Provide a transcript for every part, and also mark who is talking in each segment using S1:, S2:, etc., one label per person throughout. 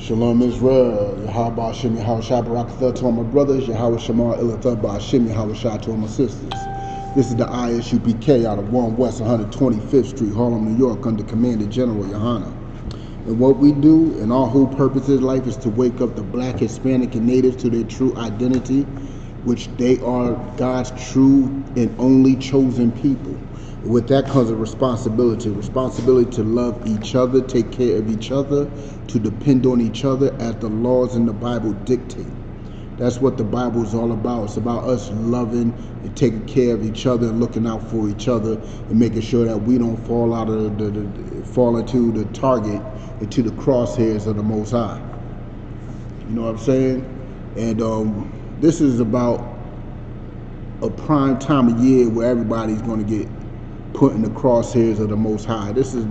S1: Shalom Israel, Yahweh Shem Yahweh Shah Barakatha to all my brothers, Yahweh Shemar Ilatha Ba'Shem Yahweh Shah to all my sisters. This is the ISUPK out of 1 West 125th Street, Harlem, New York, under Commander General Yohana. And what we do, and our whole purpose in life, is to wake up the black, Hispanic, and natives to their true identity, which they are God's true and only chosen people. With that comes a responsibility to love each other, take care of each other, to depend on each other as the laws in the Bible dictate. That's what the Bible is all about. It's about us loving and taking care of each other and looking out for each other and making sure that we don't fall into the target, into the crosshairs of the Most High. You know what I'm saying? And this is about a prime time of year where everybody's going to get put in the crosshairs of the Most High. This is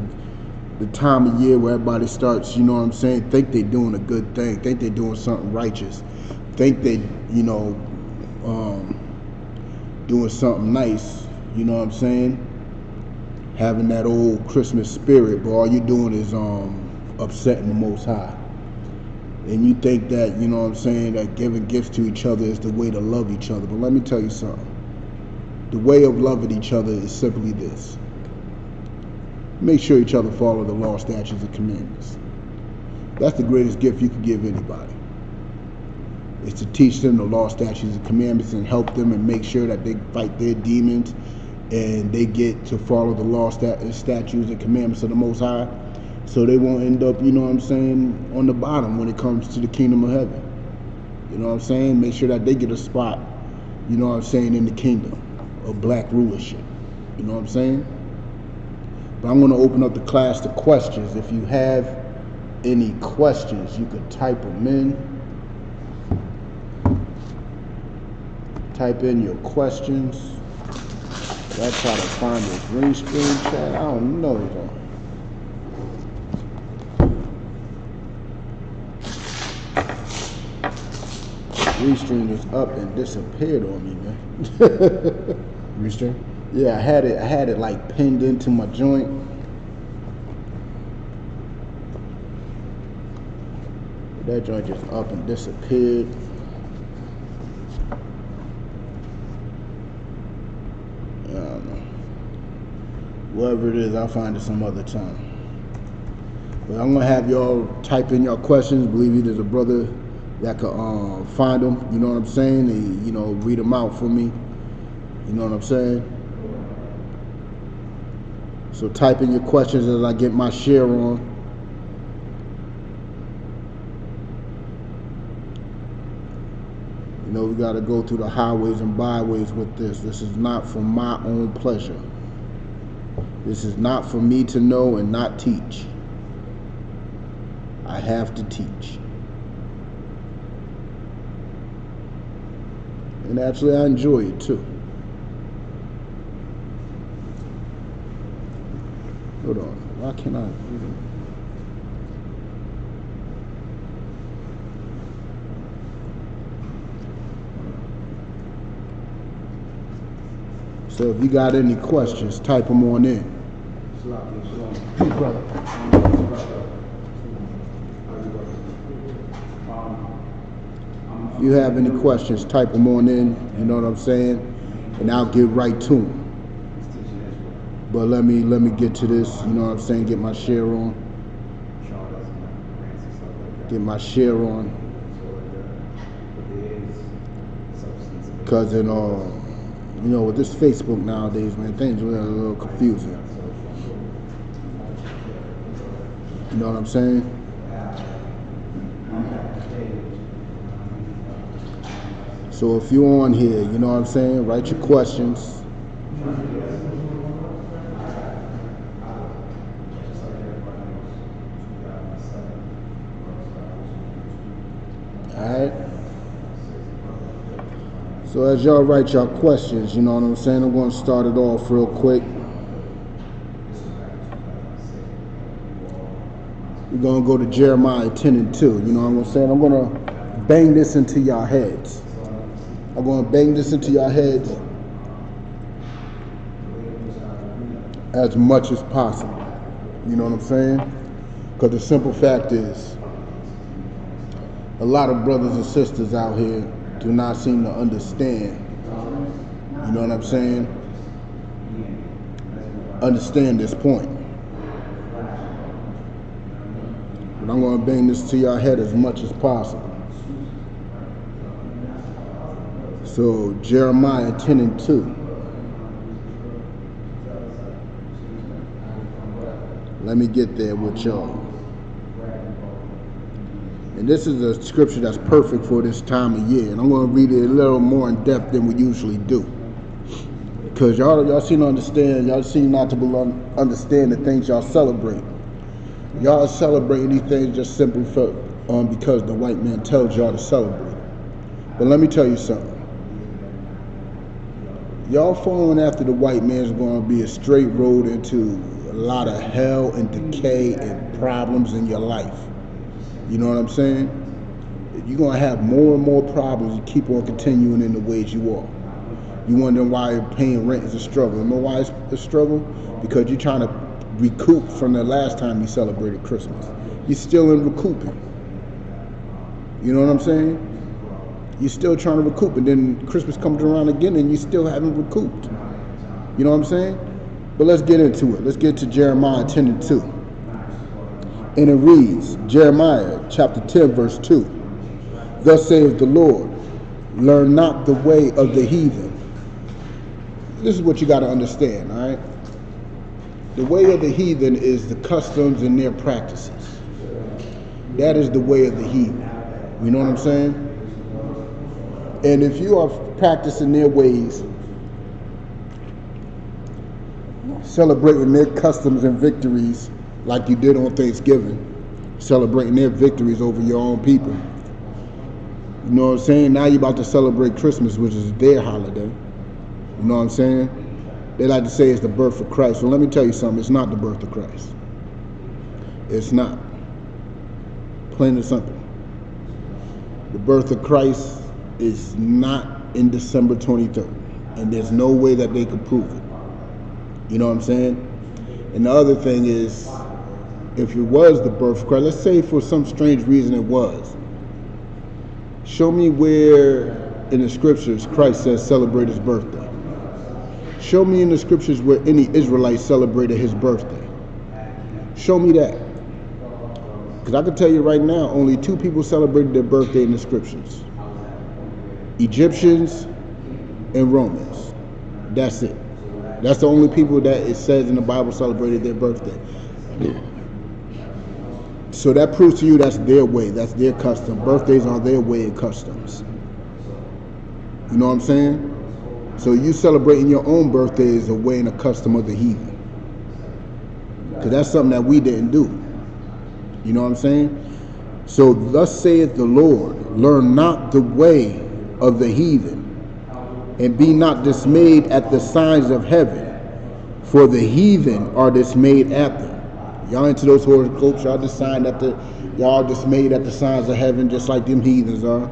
S1: the time of year where everybody starts, you know what I'm saying, think they're doing a good thing, think they're doing something righteous, think they, doing something nice, you know what I'm saying, having that old Christmas spirit, but all you're doing is upsetting the Most High. And you think that, you know what I'm saying, that giving gifts to each other is the way to love each other. But let me tell you something. The way of loving each other is simply this. Make sure each other follow the law, statutes, and commandments. That's the greatest gift you can give anybody. Is to teach them the law, statutes, and commandments and help them and make sure that they fight their demons and they get to follow the law, statutes, and commandments of the Most High, so they won't end up, you know what I'm saying, on the bottom when it comes to the kingdom of heaven. You know what I'm saying? Make sure that they get a spot, you know what I'm saying, in the kingdom of black rulership. You know what I'm saying? But I'm going to open up the class to questions. If you have any questions, you could type them in. Type in your questions. I try to find your green screen chat. I don't know though. Restream is up and disappeared on me, man.
S2: Restream?
S1: Yeah, I had it like pinned into my joint. That joint just up and disappeared. I don't know. Whatever it is, I'll find it some other time. But I'm gonna have y'all type in your questions. Believe me, there's a brother that could find them, you know what I'm saying, and read them out for me, you know what I'm saying. So type in your questions as I get my share on. We got to go through the highways and byways with this. This is not for my own pleasure. This is not for me to know and not teach. I have to teach. And actually, I enjoy it too. Hold on. Why can't I? So if you got any questions, type them on in. Hey, brother. If you have any questions, type them on in, you know what I'm saying? And I'll get right to them. But let me get to this, you know what I'm saying? Get my share on. Get my share on. Because with this Facebook nowadays, man, things are a little confusing. You know what I'm saying? So if you're on here, you know what I'm saying, write your questions. Alright? So as y'all write y'all questions, you know what I'm saying, I'm going to start it off real quick. We're going to go to Jeremiah 10 and 2, you know what I'm saying? I'm going to bang this into y'all heads. I'm going to bang this into your heads as much as possible. You know what I'm saying? Because the simple fact is, A lot of brothers and sisters out here do not seem to understand, you know what I'm saying? Understand this point. But I'm going to bring this to your head as much as possible. So Jeremiah 10:2. Let me get there with y'all. And this is a scripture that's perfect for this time of year. And I'm going to read it a little more in depth than we usually do. Because y'all seem to understand, y'all seem not to understand the things y'all celebrate. Y'all are celebrating these things just simply because the white man tells y'all to celebrate. But let me tell you something. Y'all following after the white man is going to be a straight road into a lot of hell and decay and problems in your life. You know what I'm saying? You're going to have more and more problems. You keep on continuing in the ways you are. You wondering why paying rent is a struggle. You know why it's a struggle? Because you're trying to recoup from the last time you celebrated Christmas. You're still in recouping. You know what I'm saying? You're still trying to recoup, and then Christmas comes around again and you still haven't recouped. You know what I'm saying? But let's get into it. Let's get to Jeremiah 10:2. And it reads, Jeremiah chapter 10 verse 2. Thus saith the Lord, learn not the way of the heathen. This is what you got to understand, all right? The way of the heathen is the customs and their practices. That is the way of the heathen. You know what I'm saying? And if you are practicing their ways, celebrating their customs and victories like you did on Thanksgiving, celebrating their victories over your own people, you know what I'm saying? Now you're about to celebrate Christmas, which is their holiday. You know what I'm saying? They like to say it's the birth of Christ. Well, let me tell you something. It's not the birth of Christ. It's not. Plain and simple. The birth of Christ is not in December 23rd. And there's no way that they could prove it. You know what I'm saying? And the other thing is, if it was the birth of Christ, let's say for some strange reason it was. Show me where in the scriptures Christ says celebrate his birthday. Show me in the scriptures where any Israelite celebrated his birthday. Show me that. Because I can tell you right now, only two people celebrated their birthday in the scriptures. Egyptians and Romans. That's it. That's the only people that it says in the Bible celebrated their birthday. So that proves to you that's their way, that's their custom. Birthdays are their way and customs. You know what I'm saying? So you celebrating your own birthday is a way and a custom of the heathen. Because that's something that we didn't do. You know what I'm saying? So thus saith the Lord, learn not the way of the heathen, and be not dismayed at the signs of heaven, for the heathen are dismayed at them. Y'all into those horoscopes, y'all dismayed at the signs of heaven, just like them heathens are.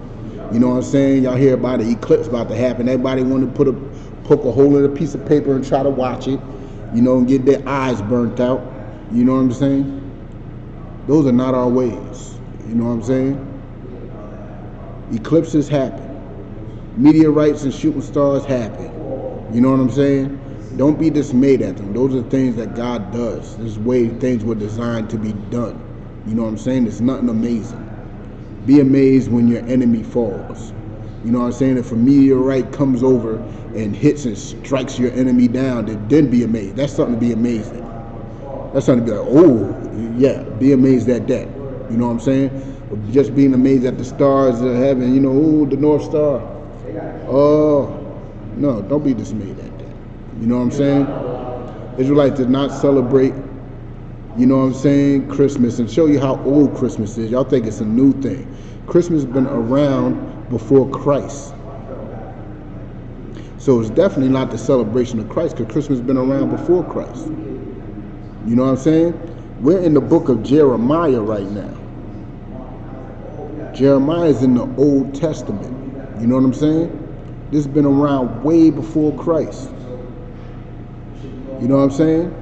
S1: You know what I'm saying? Y'all hear about the eclipse about to happen. Everybody want to poke a hole in a piece of paper and try to watch it, you know, and get their eyes burnt out. You know what I'm saying? Those are not our ways. You know what I'm saying? Eclipses happen. Meteorites and shooting stars happen. You know what I'm saying? Don't be dismayed at them. Those are things that God does. This is the way things were designed to be done. You know what I'm saying? It's nothing amazing. Be amazed when your enemy falls. You know what I'm saying? If a meteorite comes over and hits and strikes your enemy down, then be amazed. That's something to be amazed at. That's something to be like, oh, yeah, be amazed at that. You know what I'm saying? Just being amazed at the stars of heaven, you know, oh, the North Star. Oh, no, don't be dismayed at that. You know what I'm saying? Israelites did not celebrate, you know what I'm saying, Christmas, and show you how old Christmas is. Y'all think it's a new thing. Christmas has been around before Christ. So it's definitely not the celebration of Christ, because Christmas has been around before Christ. You know what I'm saying? We're in the book of Jeremiah right now. Jeremiah is in the Old Testament. You know what I'm saying? This has been around way before Christ. You know what I'm saying?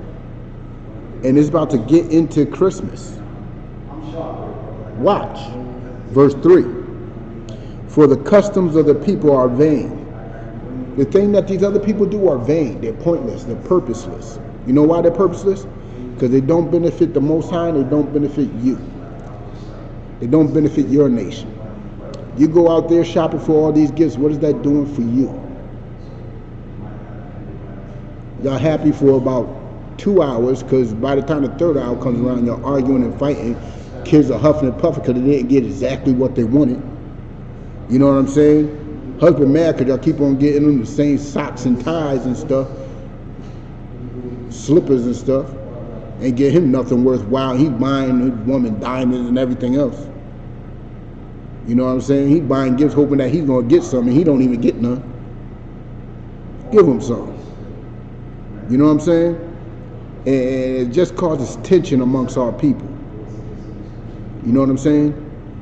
S1: And it's about to get into Christmas. Watch. Verse 3. For the customs of the people are vain. The thing that these other people do are vain. They're pointless. They're purposeless. You know why they're purposeless? Because they don't benefit the Most High and they don't benefit you. They don't benefit your nation. You go out there shopping for all these gifts. What is that doing for you? Y'all happy for about 2 hours, because by the time the third hour comes around, you're arguing and fighting. Kids are huffing and puffing because they didn't get exactly what they wanted. You know what I'm saying? Husband mad because y'all keep on getting them the same socks and ties and stuff, slippers and stuff, and get him nothing worthwhile. He's buying his woman diamonds and everything else. You know what I'm saying? He's buying gifts hoping that he's going to get something. He don't even get none. Give him some. You know what I'm saying? And it just causes tension amongst our people. You know what I'm saying?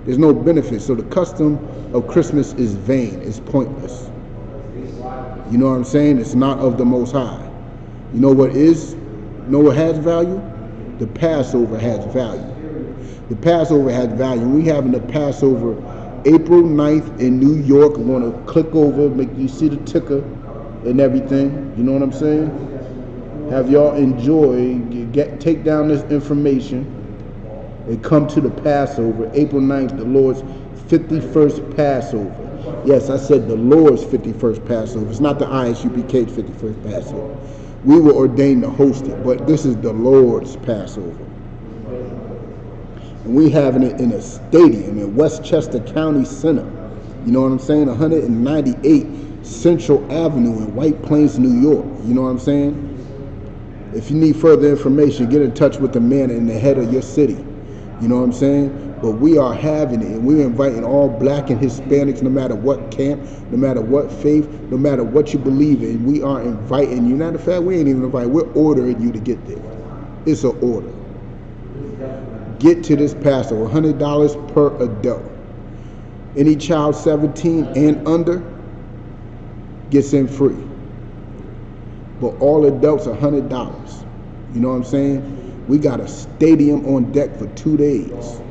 S1: There's no benefit. So the custom of Christmas is vain. It's pointless. You know what I'm saying? It's not of the Most High. You know what is? You know what has value? The Passover has value. The Passover has value. We having the Passover April 9th in New York. I want to click over, make you see the ticker and everything. You know what I'm saying? Have y'all enjoy, take down this information and come to the Passover, April 9th, the Lord's 51st Passover. Yes, I said the Lord's 51st Passover. It's not the ISUPK's 51st Passover. We were ordained to host it, but this is the Lord's Passover. And we having it in a stadium in Westchester County Center. You know what I'm saying? 198 Central Avenue in White Plains, New York. You know what I'm saying? If you need further information, get in touch with the man in the head of your city. You know what I'm saying? But we are having it, and we're inviting all black and Hispanics, no matter what camp, no matter what faith, no matter what you believe in. We are inviting you. Matter of fact, we ain't even inviting. We're ordering you to get there. It's an order. Get to this Passover, $100 per adult. Any child 17 and under gets in free. But all adults $100. You know what I'm saying? We got a stadium on deck for 2 days.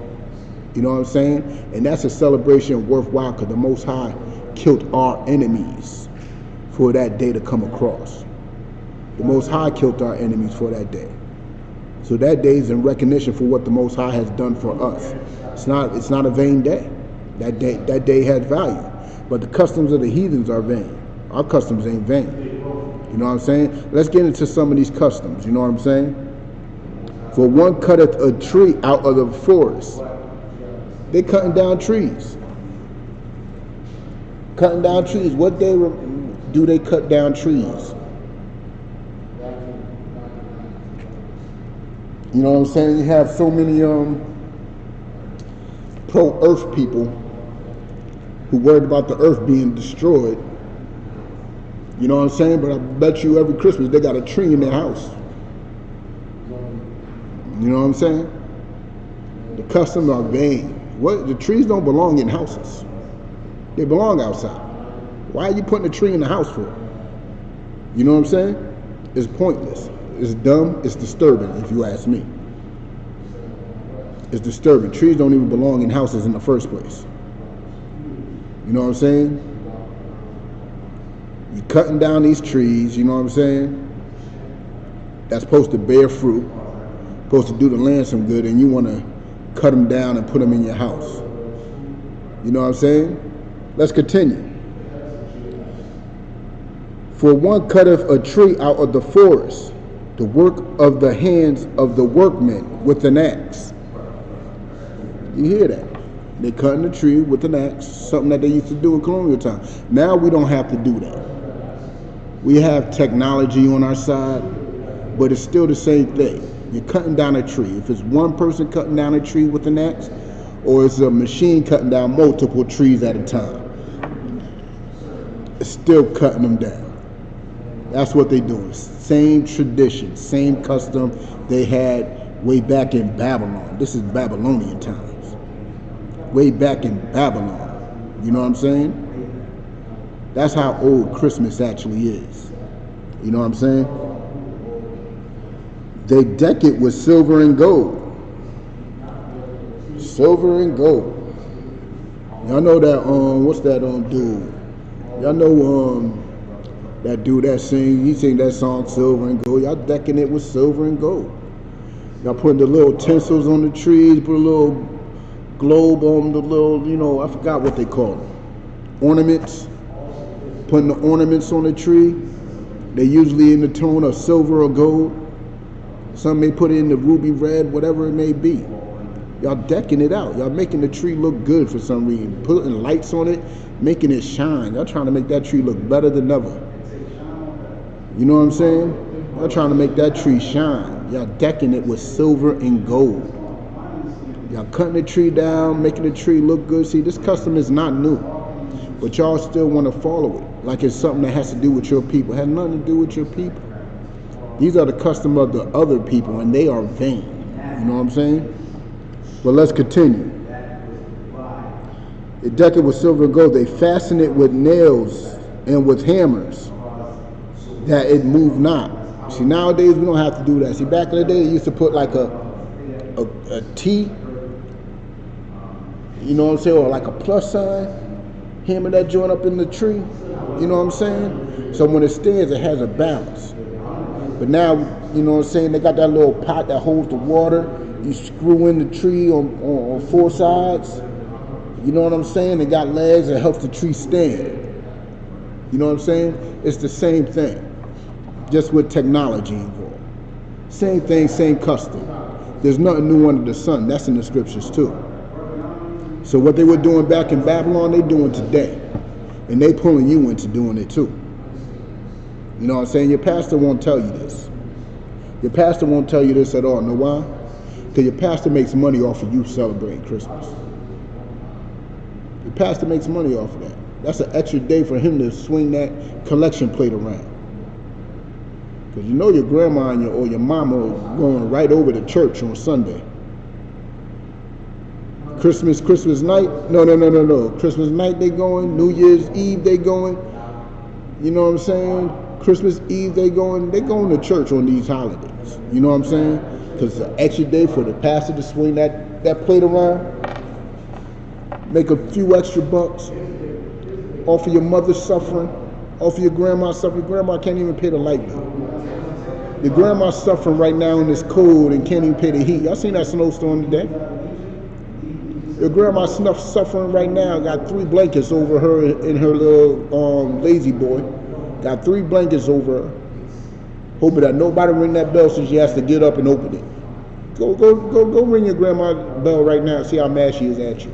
S1: You know what I'm saying? And that's a celebration worthwhile because the Most High killed our enemies for that day to come across. The Most High killed our enemies for that day. So that day is in recognition for what the Most High has done for us. It's not a vain day. That day has value. But the customs of the heathens are vain. Our customs ain't vain. You know what I'm saying? Let's get into some of these customs. You know what I'm saying? For one cutteth a tree out of the forest. They cutting down trees. Cutting down trees. What day do they cut down trees? You know what I'm saying? You have so many pro-earth people who worried about the earth being destroyed. You know what I'm saying? But I bet you every Christmas they got a tree in their house. You know what I'm saying? The customs are vain. The trees don't belong in houses. They belong outside. Why are you putting a tree in the house for? You know what I'm saying? It's pointless. It's dumb. It's disturbing, if you ask me. It's disturbing. Trees don't even belong in houses in the first place. You know what I'm saying? You're cutting down these trees, you know what I'm saying? That's supposed to bear fruit, supposed to do the land some good, and you want to cut them down and put them in your house. You know what I'm saying? Let's continue. For one cutteth a tree out of the forest, the work of the hands of the workmen with an axe. You hear that? They cutting the tree with an axe, something that they used to do in colonial time. Now we don't have to do that. We have technology on our side, but it's still the same thing. You're cutting down a tree. If it's one person cutting down a tree with an axe, or it's a machine cutting down multiple trees at a time, it's still cutting them down. That's what they're doing. Same tradition, same custom they had way back in Babylon. This is Babylonian times. Way back in Babylon. You know what I'm saying? That's how old Christmas actually is. You know what I'm saying? They deck it with silver and gold. Silver and gold. Y'all know that what's that dude? Y'all know that dude that he sing that song Silver and Gold. Y'all decking it with silver and gold. Y'all putting the little tinsels on the trees, put a little globe on the little, you know, I forgot what they call them. Ornaments. Putting the ornaments on the tree. They're usually in the tone of silver or gold. Some may put it in the ruby red, whatever it may be. Y'all decking it out. Y'all making the tree look good for some reason. Putting lights on it, making it shine. Y'all trying to make that tree look better than ever. You know what I'm saying? Y'all trying to make that tree shine. Y'all decking it with silver and gold. Y'all cutting the tree down, making the tree look good. See, this custom is not new. But y'all still want to follow it. Like it's something that has to do with your people. It has nothing to do with your people. These are the custom of the other people, and they are vain. You know what I'm saying? But let's continue. They deck it with silver and gold. They fasten it with nails and with hammers, that it move not. See, nowadays we don't have to do that. See, back in the day, they used to put like a T, you know what I'm saying, or like a plus sign, hammer that joint up in the tree. You know what I'm saying? So when it stands, it has a balance. But now, you know what I'm saying, they got that little pot that holds the water. You screw in the tree on four sides. You know what I'm saying? They got legs that helps the tree stand. You know what I'm saying? It's the same thing, just with technology involved. Same thing, same custom. There's nothing new under the sun. That's in the scriptures too. So what they were doing back in Babylon, they doing today. And they pulling you into doing it too. You know what I'm saying? Your pastor won't tell you this. Your pastor won't tell you this at all. Know why? Because your pastor makes money off of you celebrating Christmas. Your pastor makes money off of that. That's an extra day for him to swing that collection plate around. Because you know your grandma and or your mama are going right over to church on Sunday. Christmas night? No. Christmas night they going. New Year's Eve they going. You know what I'm saying? Christmas Eve they going to church on these holidays. You know what I'm saying? Because it's an extra day for the pastor to swing that plate around, make a few extra bucks off of your mother's suffering, off of your grandma's suffering. Your grandma can't even pay the light bill. Your grandma's suffering right now in this cold and can't even pay the heat. Y'all seen that snowstorm today? Your grandma's suffering right now, got 3 blankets over her in her little lazy boy. Got 3 blankets over her, hoping that nobody ring that bell so she has to get up and open it. Go ring your grandma's bell right now and see how mad she is at you.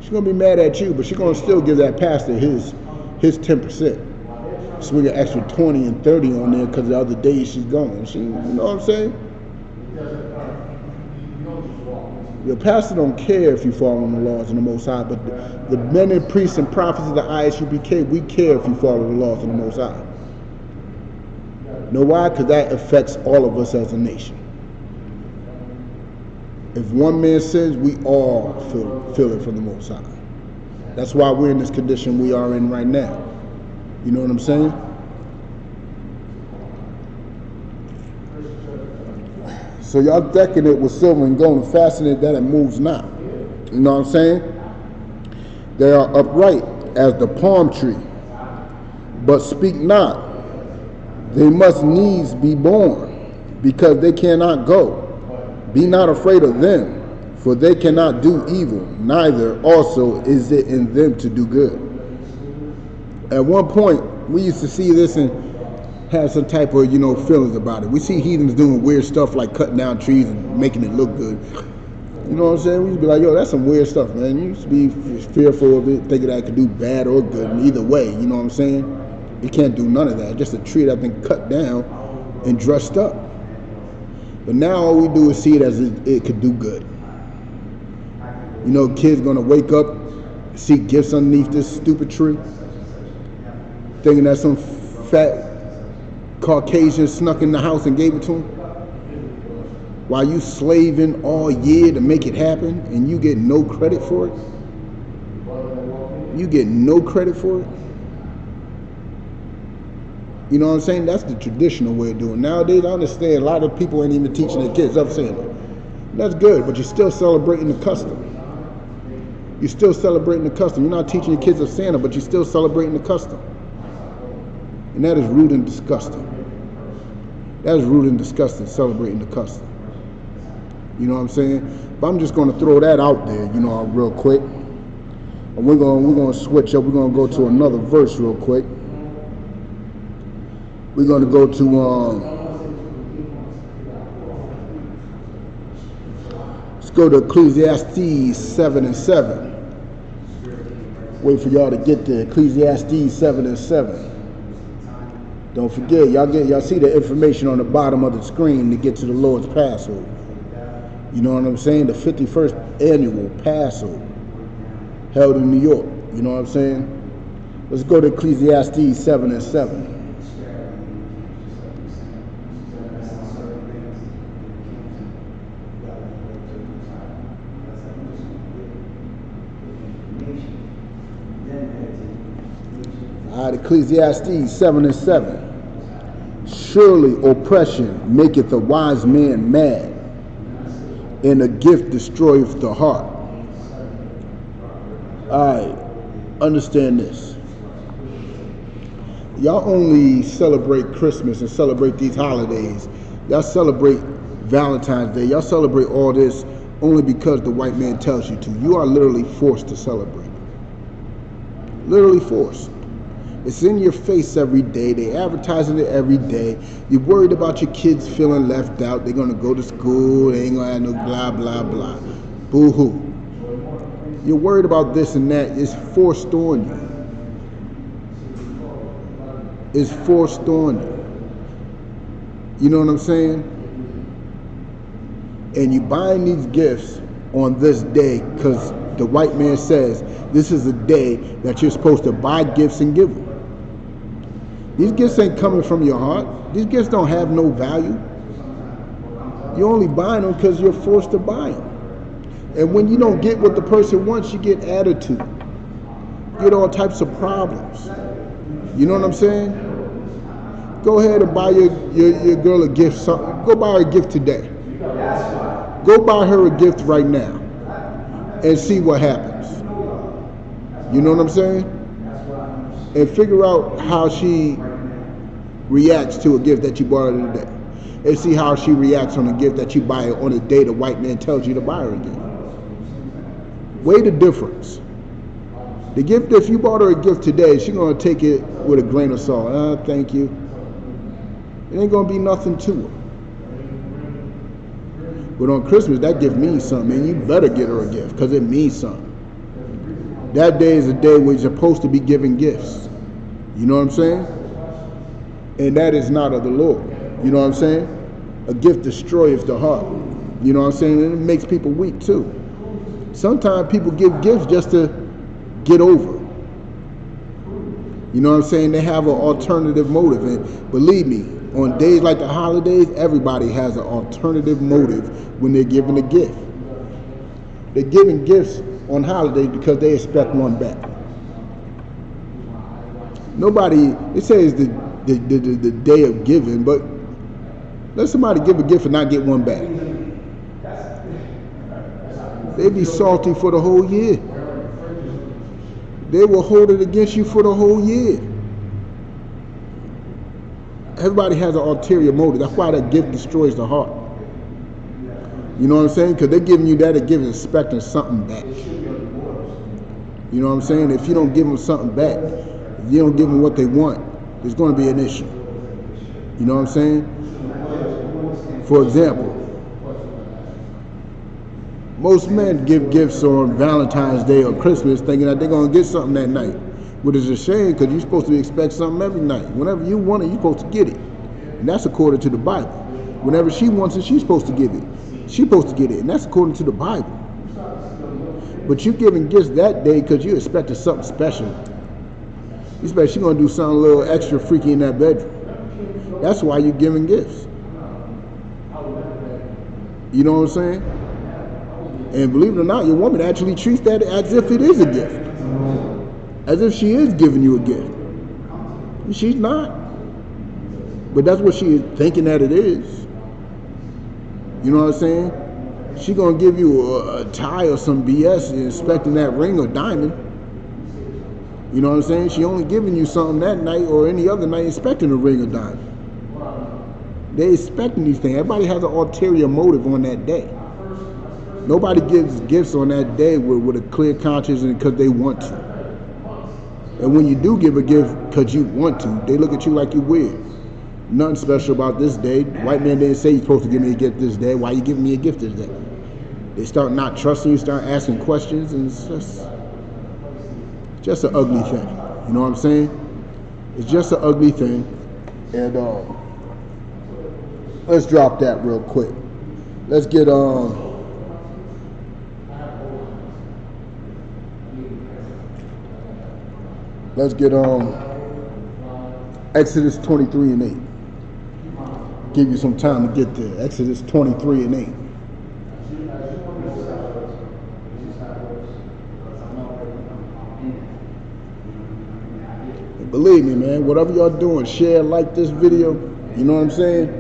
S1: She's going to be mad at you, but she's going to still give that pastor his 10%. Swing an extra 20 and 30 on there because the other days she's going. You know what I'm saying? Your pastor don't care if you follow the laws of the Most High, but the men and priests and prophets of the ISUPK, we care if you follow the laws of the Most High. Know why? Because that affects all of us as a nation. If one man sins, we all feel it from the Most High. That's why we're in this condition we are in right now. You know what I'm saying? So y'all decking it with silver and gold and fastening it that it moves not. You know what I'm saying? They are upright as the palm tree, but speak not. They must needs be born, because they cannot go. Be not afraid of them, for they cannot do evil, neither also is it in them to do good. At one point, we used to see this and have some type of, feelings about it. We see heathens doing weird stuff like cutting down trees and making it look good. You know what I'm saying? We used to be like, yo, that's some weird stuff, man. You used to be fearful of it, thinking that it could do bad or good. And either way, you know what I'm saying? You can't do none of that. Just a tree that's been cut down and dressed up. But now all we do is see it as it could do good. You know, kids gonna wake up, see gifts underneath this stupid tree, thinking that some fat Caucasian snuck in the house and gave it to him, while you slaving all year to make it happen and you get no credit for it. You get no credit for it. You know what I'm saying? That's the traditional way of doing it. Nowadays, I understand a lot of people ain't even teaching their kids. I'm saying that's good, but you're still celebrating the custom. You're still celebrating the custom. You're not teaching your kids of Santa, but you're still celebrating the custom. And that is rude and disgusting. That is rude and disgusting, celebrating the custom. You know what I'm saying? But I'm just going to throw that out there, you know, real quick. And we're going to switch up. We're going to go to another verse real quick. We're going to go to let's go to Ecclesiastes 7 and 7. Wait for y'all to get there. Ecclesiastes 7 and 7. Don't forget, y'all see the information on the bottom of the screen to get to the Lord's Passover. You know what I'm saying? The 51st annual Passover held in New York. You know what I'm saying? Let's go to Ecclesiastes 7 and 7. Ecclesiastes 7 and 7. Surely oppression maketh a wise man mad, and a gift destroyeth the heart. Alright, understand this. Y'all only celebrate Christmas and celebrate these holidays. Y'all celebrate Valentine's Day. Y'all celebrate all this only because the white man tells you to. You are literally forced to celebrate. Literally forced. It's in your face every day. They advertising it every day. You're worried about your kids feeling left out. They're going to go to school. They ain't going to have no blah, blah, blah. Boo-hoo. You're worried about this and that. It's forced on you. It's forced on you. You know what I'm saying? And you buying these gifts on this day because the white man says this is a day that you're supposed to buy gifts and give them. These gifts ain't coming from your heart. These gifts don't have no value. You're only buying them because you're forced to buy them. And when you don't get what the person wants, you get attitude. You get all types of problems. You know what I'm saying? Go ahead and buy your girl a gift. Go buy her a gift today. Go buy her a gift right now and see what happens. You know what I'm saying? And figure out how she reacts to a gift that you bought her today. And see how she reacts on a gift that you buy her on a day the white man tells you to buy her a gift. Weigh the difference. The gift, if you bought her a gift today, she's going to take it with a grain of salt. Thank you. It ain't going to be nothing to her. But on Christmas, that gift means something, and you better get her a gift because it means something. That day is a day where you're supposed to be giving gifts. You know what I'm saying? And that is not of the Lord. You know what I'm saying? A gift destroys the heart. You know what I'm saying? And it makes people weak too. Sometimes people give gifts just to get over. You know what I'm saying? They have an alternative motive. And believe me, on days like the holidays, everybody has an alternative motive when they're giving a gift. They're giving gifts on holidays because they expect one back. Nobody, it says the day of giving, but let somebody give a gift and not get one back. They'd be salty for the whole year. They will hold it against you for the whole year. Everybody has an ulterior motive. That's why that gift destroys the heart. You know what I'm saying? Because they're giving you that to give expecting something back. You know what I'm saying? If you don't give them something back, if you don't give them what they want, there's going to be an issue. You know what I'm saying? For example, most men give gifts on Valentine's Day or Christmas thinking that they're going to get something that night. Which is a shame because you're supposed to expect something every night. Whenever you want it, you're supposed to get it. And that's according to the Bible. Whenever she wants it, she's supposed to give it. She's supposed to get it. And that's according to the Bible. But you're giving gifts that day because you expected something special. You expect she's going to do something a little extra freaky in that bedroom. That's why you're giving gifts. You know what I'm saying? And believe it or not, your woman actually treats that as if it is a gift. As if she is giving you a gift. And she's not. But that's what she is thinking that it is. You know what I'm saying? She gonna give you a tie or some BS inspecting that ring or diamond. You know what I'm saying? She only giving you something that night or any other night inspecting a ring or diamond. They expecting these things. Everybody has an ulterior motive on that day. Nobody gives gifts on that day with a clear conscience and because they want to. And when you do give a gift because you want to, they look at you like you're weird. Nothing special about this day. The white man didn't say you're supposed to give me a gift this day. Why are you giving me a gift this day? They start not trusting you, start asking questions, and it's just an ugly thing. You know what I'm saying? It's just an ugly thing. And let's drop that real quick. Let's get Exodus 23 and 8. Give you some time to get there. Exodus 23 and 8. And believe me, man, whatever y'all doing, share, like this video. You know what I'm saying?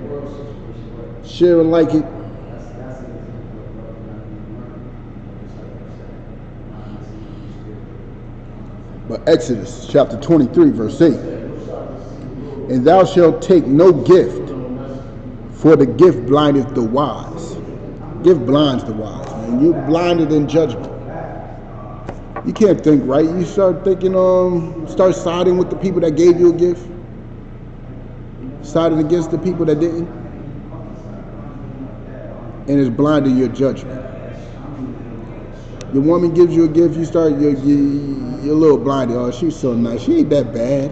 S1: Share and like it. But Exodus chapter 23 verse 8. And thou shalt take no gift, for the gift blindeth the wise. Gift blinds the wise, man. You're blinded in judgment. You can't think right. You start thinking, start siding with the people that gave you a gift. Siding against the people that didn't. And it's blinding your judgment. Your woman gives you a gift, you start, you're a little blinded. Oh, she's so nice. She ain't that bad.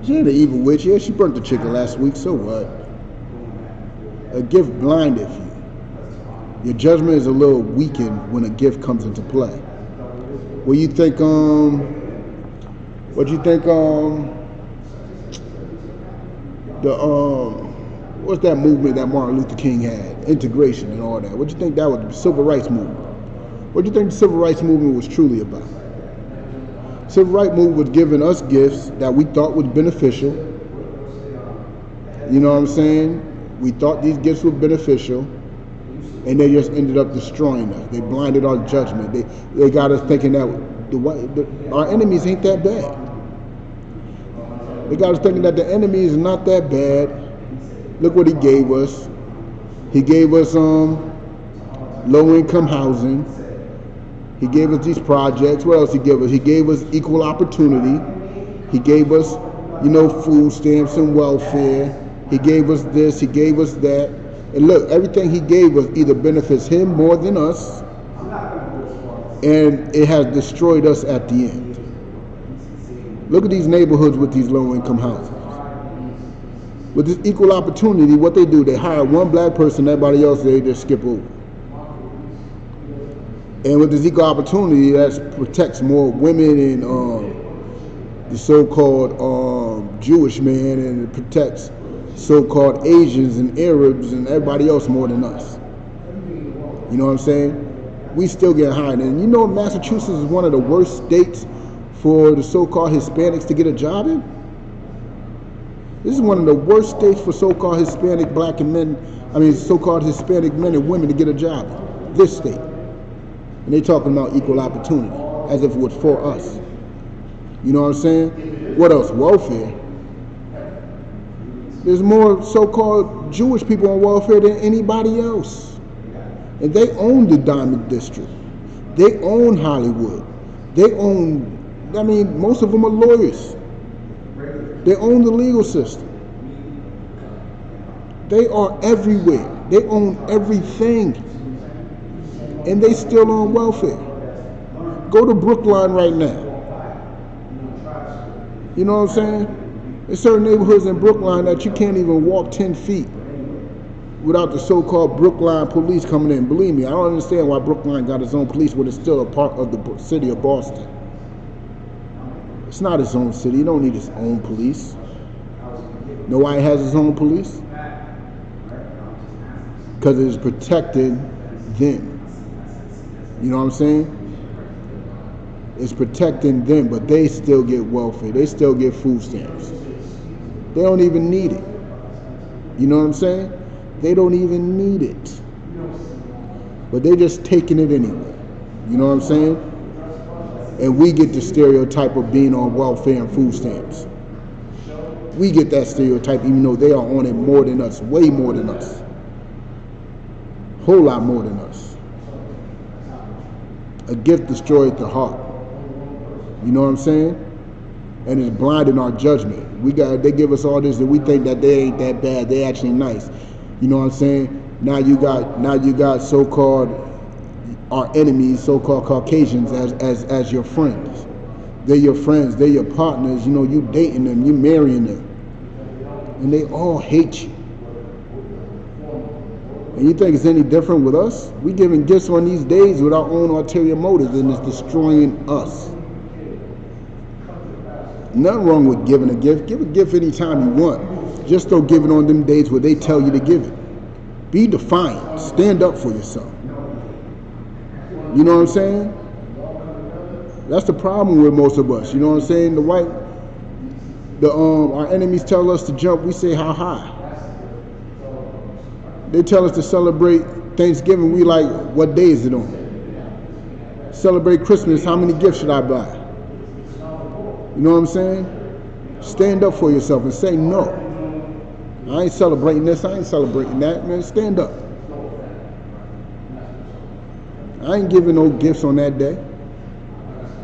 S1: She ain't an evil witch. Yeah, she burnt the chicken last week, so what? A gift blindeth you. Your judgment is a little weakened when a gift comes into play. What you think, what's that movement that Martin Luther King had? Integration and all that. What do you think that was? The Civil Rights Movement. What do you think the Civil Rights Movement was truly about? Civil Rights Movement was giving us gifts that we thought was beneficial. You know what I'm saying? We thought these gifts were beneficial, and they just ended up destroying us. They blinded our judgment. They got us thinking that our enemies ain't that bad. They got us thinking that the enemy is not that bad. Look what he gave us. He gave us low-income housing. He gave us these projects. What else he gave us? He gave us equal opportunity. He gave us, food stamps and welfare. He gave us this. He gave us that. And look, everything he gave us either benefits him more than us, and it has destroyed us at the end. Look at these neighborhoods with these low-income houses. With this equal opportunity, what they do, they hire one black person, everybody else they just skip over. And with this equal opportunity, that protects more women and the so-called Jewish man, and it protects so-called Asians and Arabs and everybody else more than us. You know what I'm saying? We still get hired. And Massachusetts is one of the worst states for the so-called Hispanics to get a job in. This is one of the worst states for so-called Hispanic so-called Hispanic men and women to get a job in. This state. And they talking about equal opportunity, as if it was for us. You know what I'm saying? What else? Welfare. There's more so-called Jewish people on welfare than anybody else. And they own the Diamond District. They own Hollywood. They own, most of them are lawyers. They own the legal system. They are everywhere. They own everything. And they still on welfare. Go to Brookline right now. You know what I'm saying? There's certain neighborhoods in Brookline that you can't even walk 10 feet without the so-called Brookline police coming in. Believe me, I don't understand why Brookline got its own police when it's still a part of the city of Boston. It's not its own city. It don't need its own police. Know why it has its own police? Because it is protecting them. You know what I'm saying? It's protecting them, but they still get welfare. They still get food stamps. They don't even need it. You know what I'm saying? They don't even need it. but they just taking it anyway. You know what I'm saying? And we get the stereotype of being on welfare and food stamps. We get that stereotype even though they are on it more than us, way more than us. Whole lot more than us. A gift destroys the heart. You know what I'm saying? And it's blinding our judgment. They give us all this and we think that they ain't that bad. They actually nice. You know what I'm saying? Now you got so-called our enemies, so-called Caucasians as your friends. They're your friends, they're your partners, you know, you dating them, you marrying them. And they all hate you. And you think it's any different with us? We giving gifts on these days with our own ulterior motives, and it's destroying us. Nothing wrong with giving a gift. Give a gift anytime you want. Just don't give it on them days where they tell you to give it. Be defiant. Stand up for yourself. You know what I'm saying? That's the problem with most of us. You know what I'm saying? Our enemies tell us to jump. We say how high. They tell us to celebrate Thanksgiving. We like, what day is it on? Celebrate Christmas. How many gifts should I buy? You know what I'm saying? Stand up for yourself and say no. I ain't celebrating this, I ain't celebrating that. Man, stand up. I ain't giving no gifts on that day.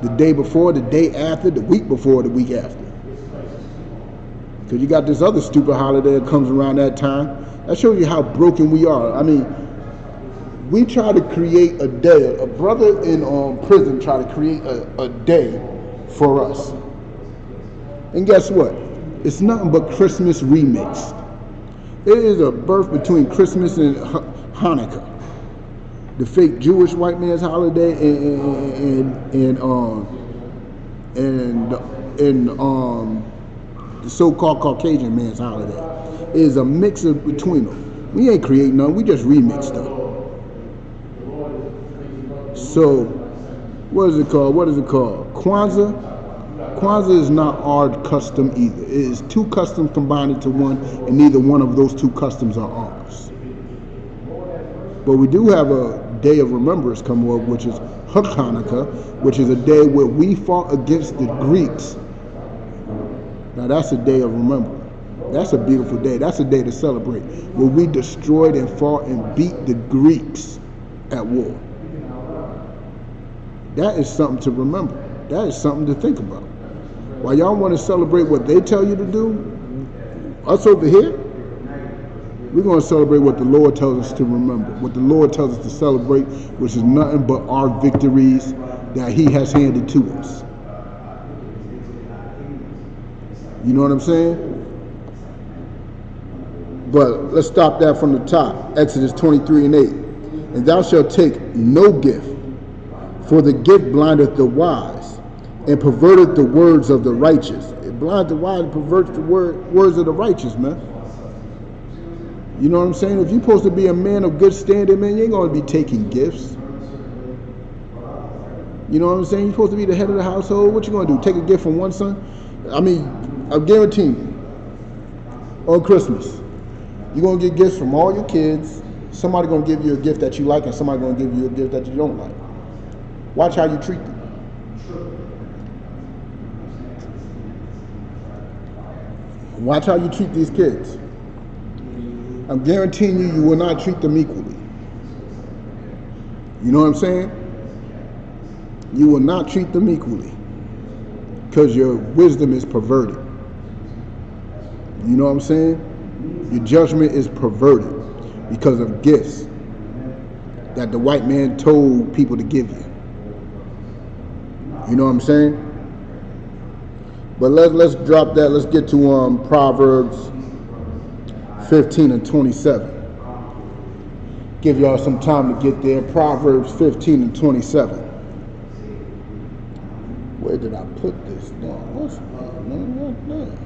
S1: The day before, the day after, the week before, the week after. Because you got this other stupid holiday that comes around that time. That shows you how broken we are. I mean, we try to create a day. A brother in prison tried to create a day for us. And guess what? It's nothing but Christmas remixed. It is a birth between Christmas and Hanukkah, the fake Jewish white man's holiday, and the so-called Caucasian man's holiday. It is a mix of between them. We ain't creating none. We just remixed them. So, what is it called? Kwanzaa. Kwanzaa is not our custom either. It is two customs combined into one, and neither one of those two customs are ours. But we do have a day of remembrance come up, which is Hanukkah, which is a day where we fought against the Greeks. Now that's a day of remembrance. That's a beautiful day. That's a day to celebrate, where we destroyed and fought and beat the Greeks at war. That is something to remember. That is something to think about. While y'all want to celebrate what they tell you to do, us over here, we're going to celebrate what the Lord tells us to remember, what the Lord tells us to celebrate, which is nothing but our victories that He has handed to us. You know what I'm saying? But let's stop that from the top. Exodus 23:8. And thou shalt take no gift, for the gift blindeth the wise, and perverteth the words of the righteous. It blinds the wise and perverts the words of the righteous, man. You know what I'm saying? If you're supposed to be a man of good standing, man, you ain't going to be taking gifts. You know what I'm saying? You're supposed to be the head of the household. What you going to do? Take a gift from one son? I mean, I'm guaranteeing you, on Christmas, you're going to get gifts from all your kids. Somebody going to give you a gift that you like, and somebody going to give you a gift that you don't like. Watch how you treat them. Watch how you treat these kids. I'm guaranteeing you, you will not treat them equally. You know what I'm saying? You will not treat them equally, because your wisdom is perverted. You know what I'm saying? Your judgment is perverted because of gifts that the white man told people to give you. You know what I'm saying? But let's drop that. Let's get to Proverbs 15 and 27. Give y'all some time to get there. Proverbs 15 and 27. Where did I put this down? What's that?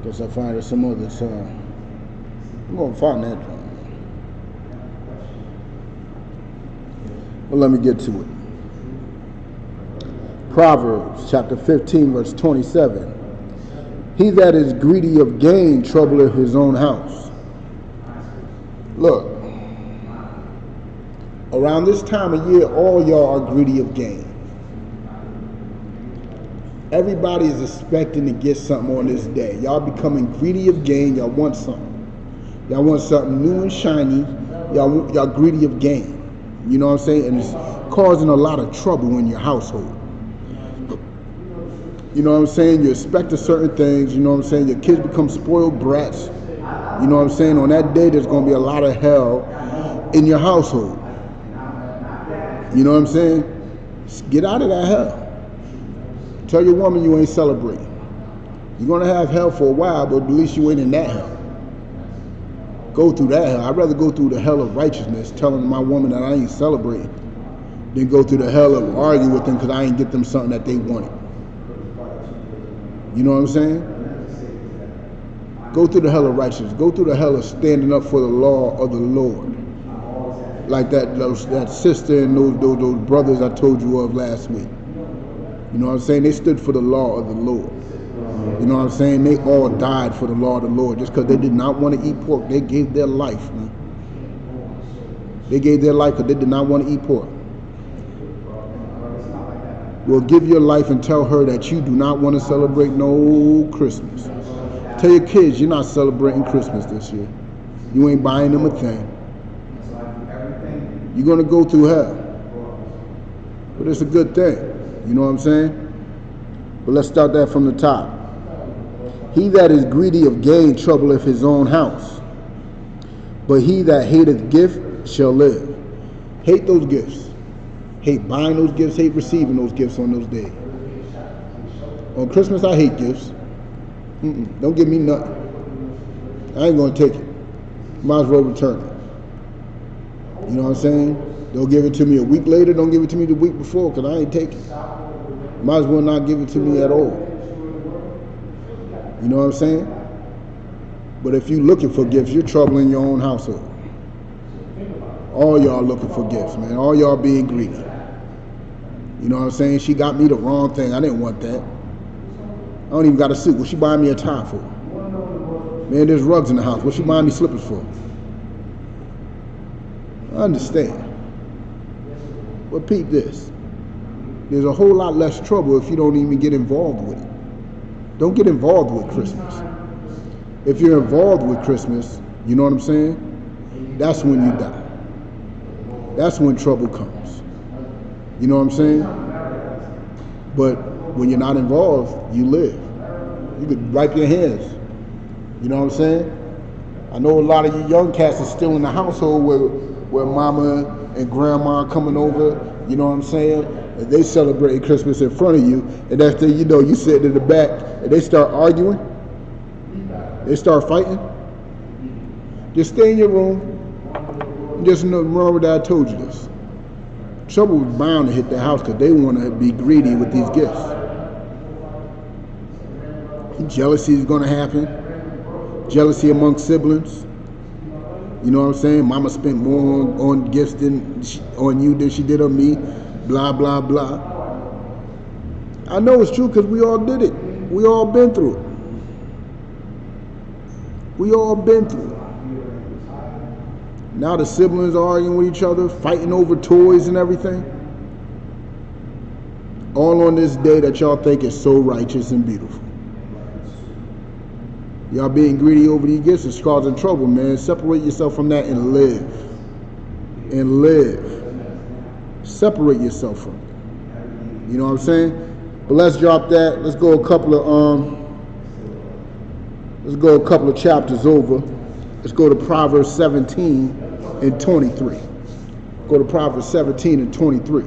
S1: Guess I find it some other time. I'm gonna find that drum. Well, let me get to it. Proverbs chapter 15, verse 27. He that is greedy of gain troubleth his own house. Look, around this time of year, all y'all are greedy of gain. Everybody is expecting to get something on this day. Y'all becoming greedy of gain. Y'all want something. Y'all want something new and shiny. Y'all greedy of gain. You know what I'm saying? And it's causing a lot of trouble in your household. You know what I'm saying? You expect certain things. You know what I'm saying? Your kids become spoiled brats. You know what I'm saying? On that day, there's going to be a lot of hell in your household. You know what I'm saying? Get out of that hell. Tell your woman you ain't celebrating. You're going to have hell for a while, but at least you ain't in that hell. Go through that hell. I'd rather go through the hell of righteousness, telling my woman that I ain't celebrating, than go through the hell of arguing with them because I ain't get them something that they wanted. You know what I'm saying? Go through the hell of righteousness. Go through the hell of standing up for the law of the Lord. Like that sister and those brothers I told you of last week. You know what I'm saying? They stood for the law of the Lord. You know what I'm saying? They all died for the law of the Lord just because they did not want to eat pork. They gave their life, man. They gave their life because they did not want to eat pork. Well, give your life and tell her that you do not want to celebrate no Christmas. Tell your kids you're not celebrating Christmas this year. You ain't buying them a thing. You're going to go through hell. But it's a good thing. You know what I'm saying? But let's start that from the top. He that is greedy of gain troubleth his own house, but he that hateth gift shall live. Hate those gifts. Hate buying those gifts, hate receiving those gifts on those days. On Christmas, I hate gifts. Don't give me nothing. I ain't going to take it. Might as well return it. You know what I'm saying? Don't give it to me a week later. Don't give it to me the week before because I ain't taking it. Might as well not give it to me at all. You know what I'm saying? But if you're looking for gifts, you're troubling your own household. All y'all looking for gifts, man. All y'all being greedy. You know what I'm saying? She got me the wrong thing. I didn't want that. I don't even got a suit. What she buying me a tie for? Man, there's rugs in the house. What she buying me slippers for? I understand. But peep this. There's a whole lot less trouble if you don't even get involved with it. Don't get involved with Christmas. If you're involved with Christmas, you know what I'm saying? That's when you die. That's when trouble comes. You know what I'm saying? But when you're not involved, you live. You could wipe your hands. You know what I'm saying? I know a lot of you young cats are still in the household where mama and grandma are coming over. You know what I'm saying? And they celebrate Christmas in front of you, and that's the, you know, you sitting in the back, and they start arguing, they start fighting. Just stay in your room. Just remember that I told you this. Trouble was bound to hit their house because they want to be greedy with these gifts. Jealousy is going to happen. Jealousy among siblings. You know what I'm saying? Mama spent more on gifts on you than she did on me. Blah, blah, blah. I know it's true because we all did it. We all been through it. We all been through it. Now the siblings are arguing with each other, fighting over toys and everything. All on this day that y'all think is so righteous and beautiful. Y'all being greedy over these gifts is causing trouble, man. Separate yourself from that and live. And live. Separate yourself from it. You know what I'm saying? But let's drop that. Let's go a couple of chapters over. Let's go to Proverbs 17 and 23. Go to Proverbs 17 and 23.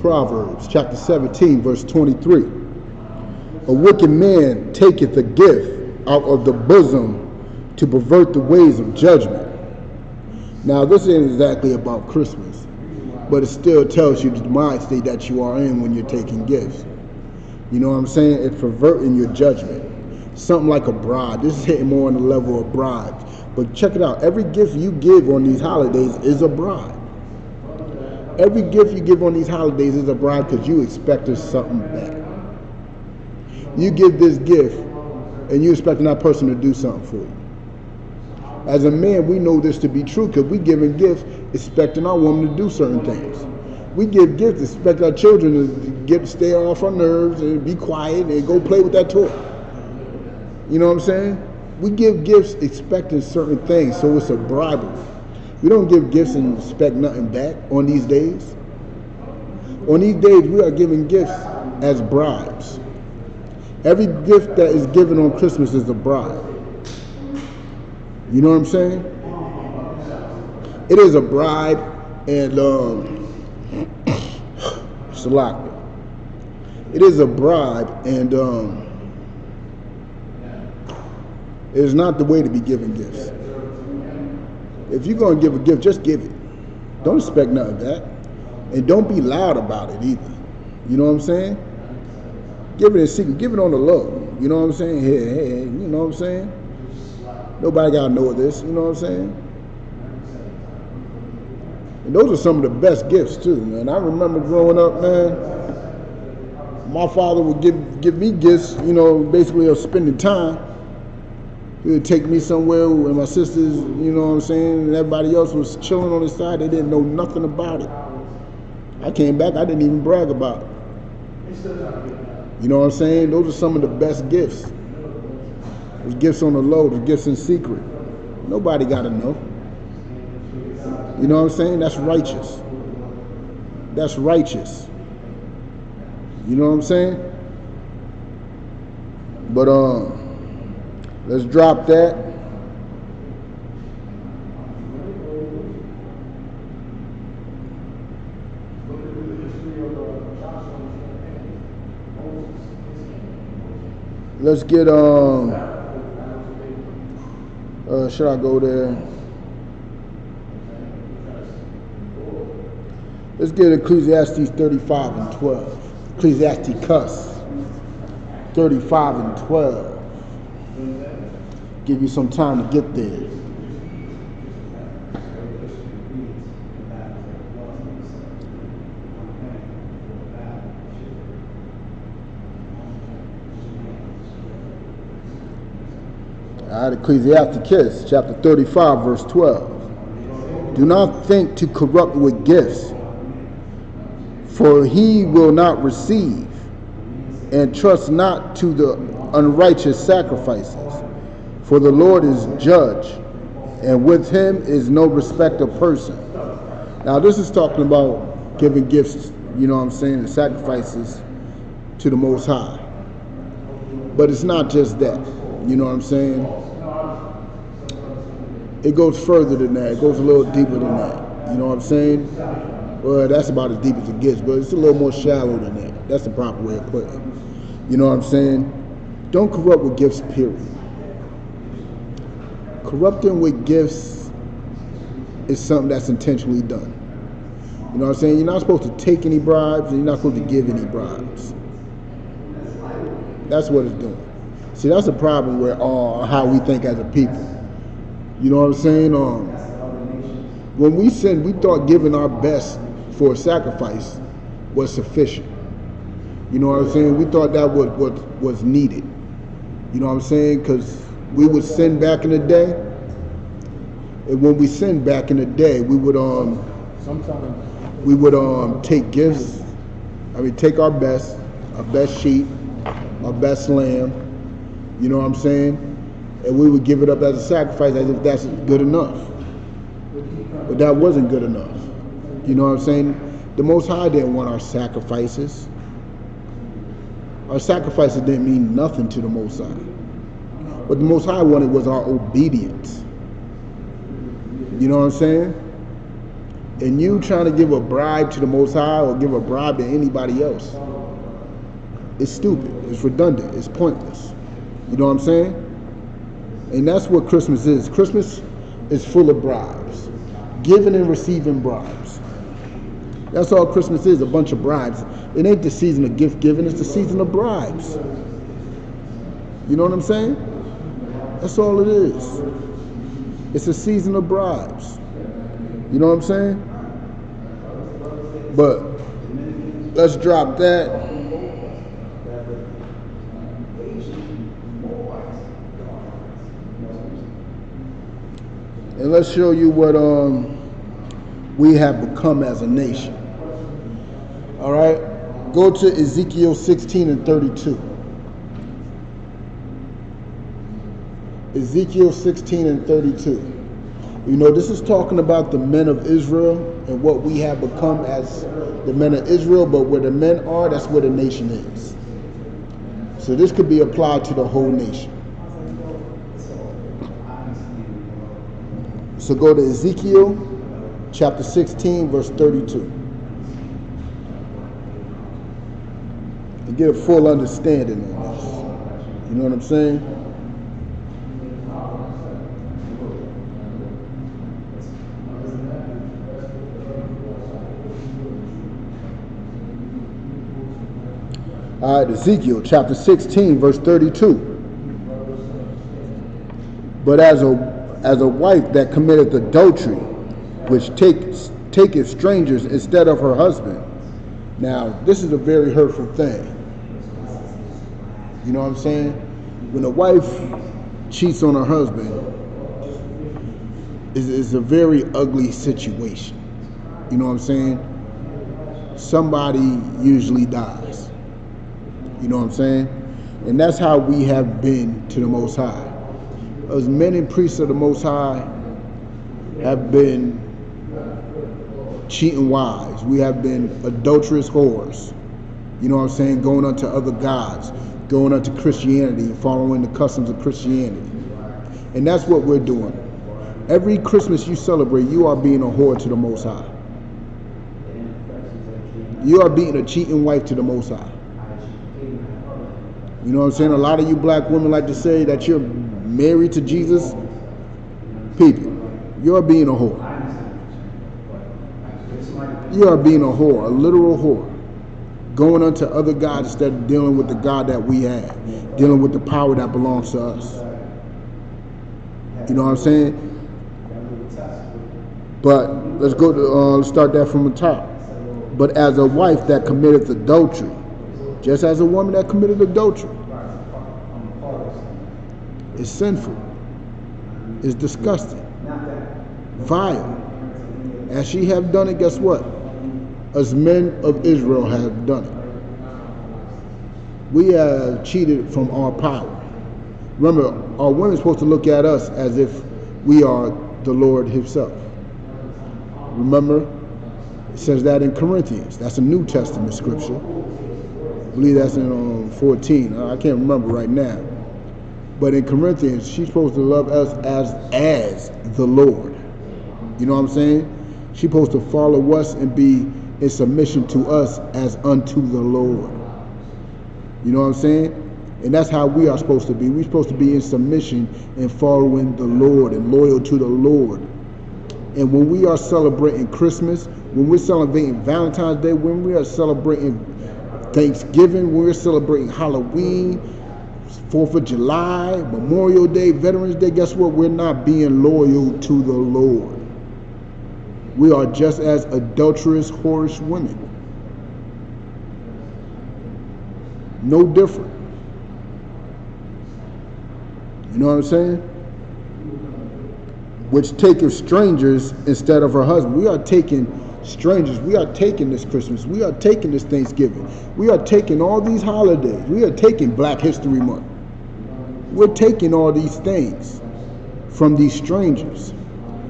S1: Proverbs chapter 17, verse 23. A wicked man taketh a gift out of the bosom to pervert the ways of judgment. Now, this ain't exactly about Christmas, but it still tells you the mind state that you are in when you're taking gifts. You know what I'm saying? It's perverting your judgment. Something like a bribe. This is hitting more on the level of bribes. But check it out. Every gift you give on these holidays is a bribe. Every gift you give on these holidays is a bribe because you expected something back. You give this gift and you expecting that person to do something for you. As a man, we know this to be true because we giving gifts expecting our woman to do certain things. We give gifts expecting our children to stay off our nerves and be quiet and go play with that toy. You know what I'm saying? We give gifts expecting certain things, so it's a bribery. We don't give gifts and expect nothing back on these days. On these days, we are giving gifts as bribes. Every gift that is given on Christmas is a bribe. You know what I'm saying? It is a bribe, and Salaka. It is a bribe, and it is not the way to be giving gifts. If you're going to give a gift, just give it. Don't expect nothing back. And don't be loud about it either. You know what I'm saying? Give it in secret. Give it on the low. You know what I'm saying? Hey, you know what I'm saying? Nobody got to know this. You know what I'm saying? And those are some of the best gifts too, man. I remember growing up, man, my father would give me gifts, you know, basically of spending time. He would take me somewhere and my sisters, you know what I'm saying, and everybody else was chilling on the side. They didn't know nothing about it. I came back, I didn't even brag about it. You know what I'm saying? Those are some of the best gifts. There's gifts on the low, there's gifts in secret. Nobody got to know. You know what I'm saying? That's righteous. That's righteous. You know what I'm saying? But let's drop that. Let's get should I go there? Let's get Ecclesiastes 35 and 12. Ecclesiasticus 35 and 12. Give you some time to get there. All right, Ecclesiasticus chapter 35 verse 12. Do not think to corrupt with gifts, for he will not receive, and trust not to the unrighteous sacrifices. For the Lord is judge, and with him is no respect of person. Now this is talking about giving gifts, you know what I'm saying, and sacrifices to the Most High. But it's not just that, you know what I'm saying? It goes further than that. It goes a little deeper than that. You know what I'm saying? Well, that's about as deep as it gets, but it's a little more shallow than that. That's the proper way of putting it. You know what I'm saying? Don't corrupt with gifts, period. Corrupting with gifts is something that's intentionally done. You know what I'm saying? You're not supposed to take any bribes, and you're not supposed to give any bribes. That's what it's doing. See, that's the problem with how we think as a people. You know what I'm saying? When we sinned, we thought giving our best for a sacrifice was sufficient. You know what I'm saying? We thought that was needed. You know what I'm saying? Because we would sin back in the day, and when we sinned back in the day, we would take gifts. I mean, take our best sheep, our best lamb. You know what I'm saying? And we would give it up as a sacrifice as if that's good enough. But that wasn't good enough. You know what I'm saying? The Most High didn't want our sacrifices. Our sacrifices didn't mean nothing to the Most High. What the Most High wanted was our obedience. You know what I'm saying? And you trying to give a bribe to the Most High or give a bribe to anybody else, it's stupid, it's redundant, it's pointless. You know what I'm saying? And that's what Christmas is. Christmas is full of bribes. Giving and receiving bribes. That's all Christmas is, a bunch of bribes. It ain't the season of gift giving, it's the season of bribes. You know what I'm saying? That's all it is. It's a season of bribes. You know what I'm saying? But let's drop that. And let's show you what we have become as a nation. All right? Go to Ezekiel 16 and 32. Ezekiel 16 and 32. You know, this is talking about the men of Israel and what we have become as the men of Israel, but where the men are, that's where the nation is. So this could be applied to the whole nation. So go to Ezekiel chapter 16, verse 32. And get a full understanding on this. You know what I'm saying? All right, Ezekiel chapter 16, verse 32. But as a wife that committeth adultery, which taketh strangers instead of her husband. Now, this is a very hurtful thing. You know what I'm saying? When a wife cheats on her husband, is a very ugly situation. You know what I'm saying? Somebody usually dies. You know what I'm saying? And that's how we have been to the Most High. As men and priests of the Most High have been cheating wives. We have been adulterous whores. You know what I'm saying? Going unto other gods, going unto Christianity, following the customs of Christianity. And that's what we're doing. Every Christmas you celebrate, you are being a whore to the Most High. You are being a cheating wife to the Most High. You know what I'm saying? A lot of you black women like to say that you're married to Jesus. People, you're being a whore. You are being a whore, a literal whore. Going unto other gods instead of dealing with the God that we have. Dealing with the power that belongs to us. You know what I'm saying? But let's go to, let's start that from the top. But as a wife that committeth adultery, just as a woman that committed adultery, is sinful, is disgusting, vile. As she have done it, guess what? As men of Israel have done it. We have cheated from our power. Remember, our women are supposed to look at us as if we are the Lord himself. Remember, it says that in Corinthians. That's a New Testament scripture. I believe that's in 14. I can't remember right now. But in Corinthians, she's supposed to love us as the Lord. You know what I'm saying? She's supposed to follow us and be in submission to us as unto the Lord. You know what I'm saying? And that's how we are supposed to be. We're supposed to be in submission and following the Lord and loyal to the Lord. And when we are celebrating Christmas, when we're celebrating Valentine's Day, when we are celebrating Thanksgiving, when we're celebrating Halloween, 4th of July, Memorial Day, Veterans Day, guess what? We're not being loyal to the Lord. We are just as adulterous, whorish women. No different. You know what I'm saying? Which taketh strangers instead of her husband. We are taking strangers. We are taking this Christmas. We are taking this Thanksgiving. We are taking all these holidays. We are taking Black History Month. We're taking all these things from these strangers,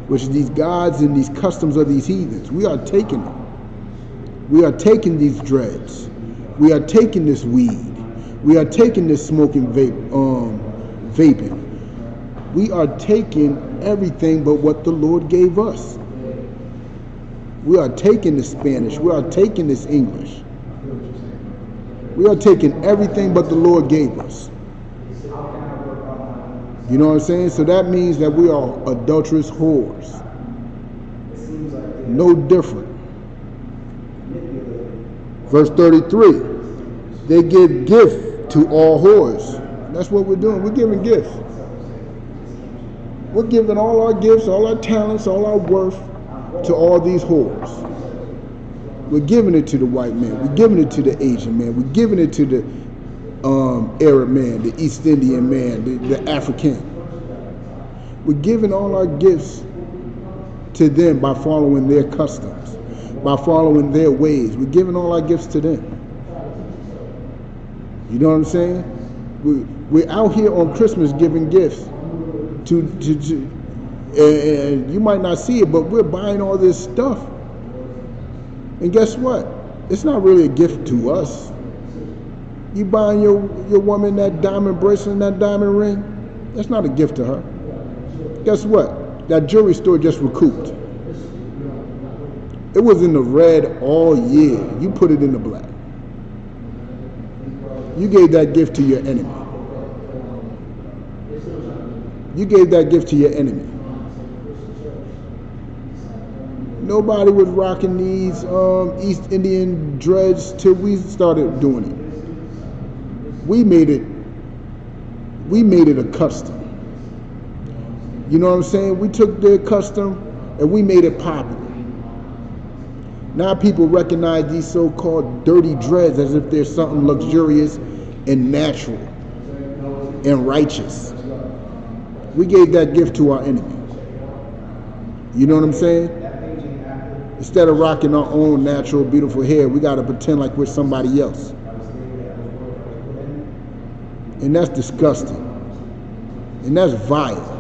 S1: which is these gods and these customs of these heathens. We are taking them. We are taking these dreads. We are taking this weed. We are taking this smoking vaping. We are taking everything but what the Lord gave us. We are taking the Spanish. We are taking this English. We are taking everything but the Lord gave us. You know what I'm saying? So that means that we are adulterous whores. No different. Verse 33, they give gift to all whores. That's what we're doing. We're giving gifts. We're giving all our gifts, all our talents, all our worth to all these whores. We're giving it to the white man. We're giving it to the Asian man. We're giving it to the Arab man, the East Indian man, the African. We're giving all our gifts to them by following their customs, by following their ways. We're giving all our gifts to them. You know what I'm saying? We're out here on Christmas giving gifts and you might not see it, but we're buying all this stuff. And guess what? It's not really a gift to us. You buying your woman that diamond bracelet and that diamond ring, that's not a gift to her. Guess what? That jewelry store just recouped. It was in the red all year. You put it in the black. You gave that gift to your enemy. You gave that gift to your enemy. Nobody was rocking these East Indian dreads till we started doing it. We made it a custom. You know what I'm saying? We took their custom and we made it popular. Now people recognize these so-called dirty dreads as if they're something luxurious and natural and righteous. We gave that gift to our enemy. You know what I'm saying? Instead of rocking our own natural, beautiful hair, we got to pretend like we're somebody else. And that's disgusting. And that's vile.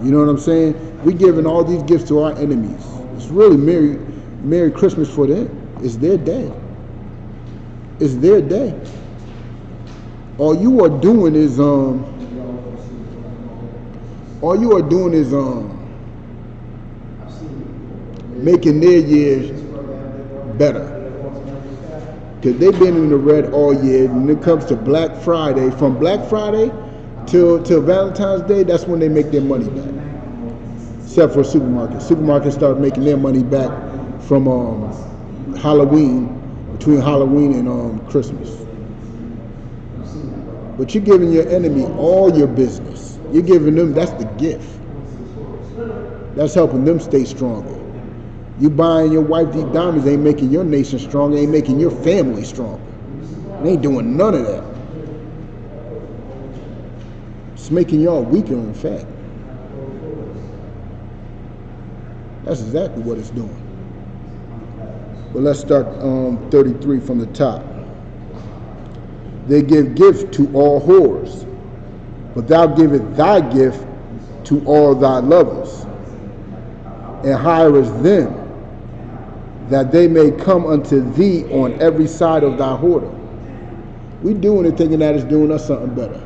S1: You know what I'm saying? We're giving all these gifts to our enemies. It's really Merry Christmas for them. It's their day. It's their day. All you are doing is making their years better. Because they've been in the red all year. When it comes to Black Friday, from Black Friday till Valentine's Day, that's when they make their money back. Except for supermarkets. Supermarkets start making their money back from Halloween, between Halloween and Christmas. But you're giving your enemy all your business. You're giving them, that's the gift. That's helping them stay stronger. You buying your wife these diamonds ain't making your nation stronger, ain't making your family stronger. They ain't doing none of that. It's making y'all weaker, in fact. That's exactly what it's doing. But let's start 33 from the top. They give gift to all whores, but thou givest thy gift to all thy lovers, and hirest them, that they may come unto thee on every side of thy whoredom. We're doing it thinking that it's doing us something better.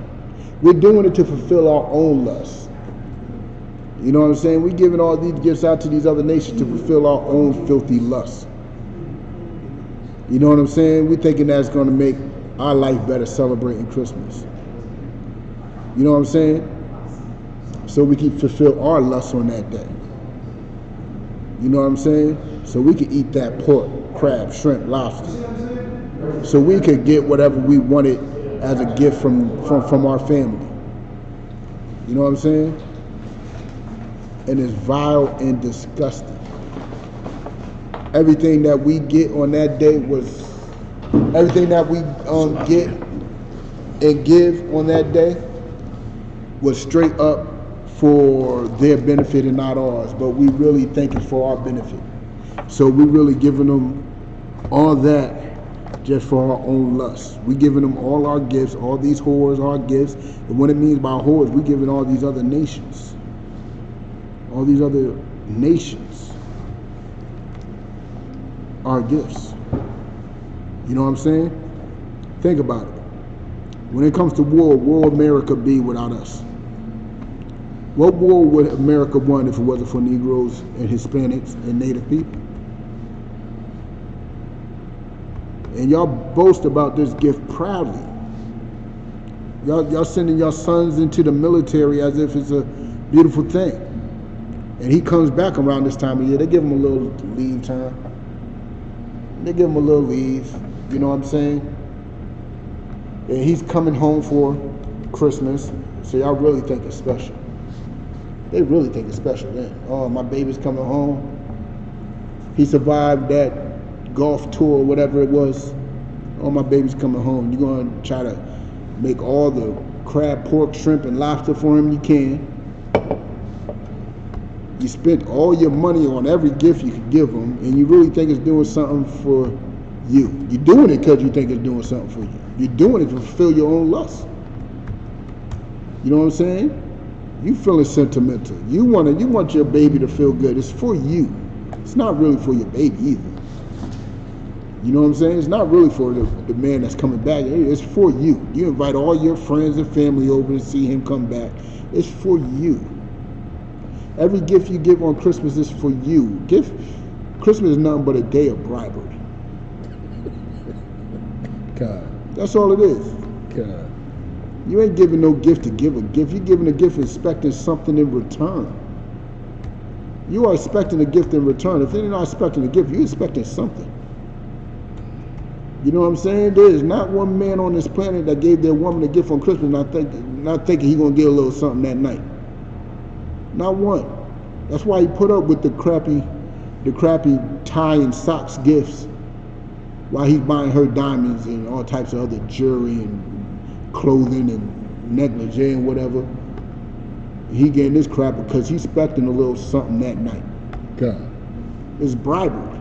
S1: We're doing it to fulfill our own lusts. You know what I'm saying? We're giving all these gifts out to these other nations to fulfill our own filthy lusts. You know what I'm saying? We're thinking that's going to make our life better celebrating Christmas. You know what I'm saying? So we can fulfill our lusts on that day. You know what I'm saying? So we can eat that pork, crab, shrimp, lobster. So we could get whatever we wanted as a gift from our family. You know what I'm saying? And it's vile and disgusting. Everything that we get on that day everything that we get and give on that day was straight up for their benefit and not ours, but we really think it's for our benefit. So we really giving them all that just for our own lust. We giving them all our gifts, all these whores, our gifts. And what it means by whores, we giving all these other nations. All these other nations our gifts. You know what I'm saying? Think about it. When it comes to war, where would America be without us? What war would America won if it wasn't for Negroes and Hispanics and Native people? And y'all boast about this gift proudly. Y'all sending your sons into the military as if it's a beautiful thing. And he comes back around this time of year. They give him a little leave time. They give him a little leave. You know what I'm saying? And he's coming home for Christmas. So y'all really think it's special. They really think it's special then. Oh, my baby's coming home. He survived that golf tour or whatever it was. Oh, my baby's coming home. You're going to try to make all the crab, pork, shrimp, and lobster for him you can. You spent all your money on every gift you could give him, and you really think it's doing something for you. You're doing it because you think it's doing something for you. You're doing it to fulfill your own lust. You know what I'm saying? You feeling sentimental. You want your baby to feel good. It's for you. It's not really for your baby either. You know what I'm saying? It's not really for the man that's coming back. It's for you. You invite all your friends and family over to see him come back. It's for you. Every gift you give on Christmas is for you. Christmas is nothing but a day of bribery.
S2: God.
S1: That's all it is.
S2: God.
S1: You ain't giving no gift to give a gift. You're giving a gift expecting something in return. You are expecting a gift in return. If you're not expecting a gift, you're expecting something. You know what I'm saying? There is not one man on this planet that gave their woman a gift on Christmas not thinking he's going to get a little something that night. Not one. That's why he put up with the crappy tie and socks gifts while he's buying her diamonds and all types of other jewelry and clothing and negligee and whatever. He getting this crap because he's expecting a little something that night.
S2: God.
S1: It's bribery.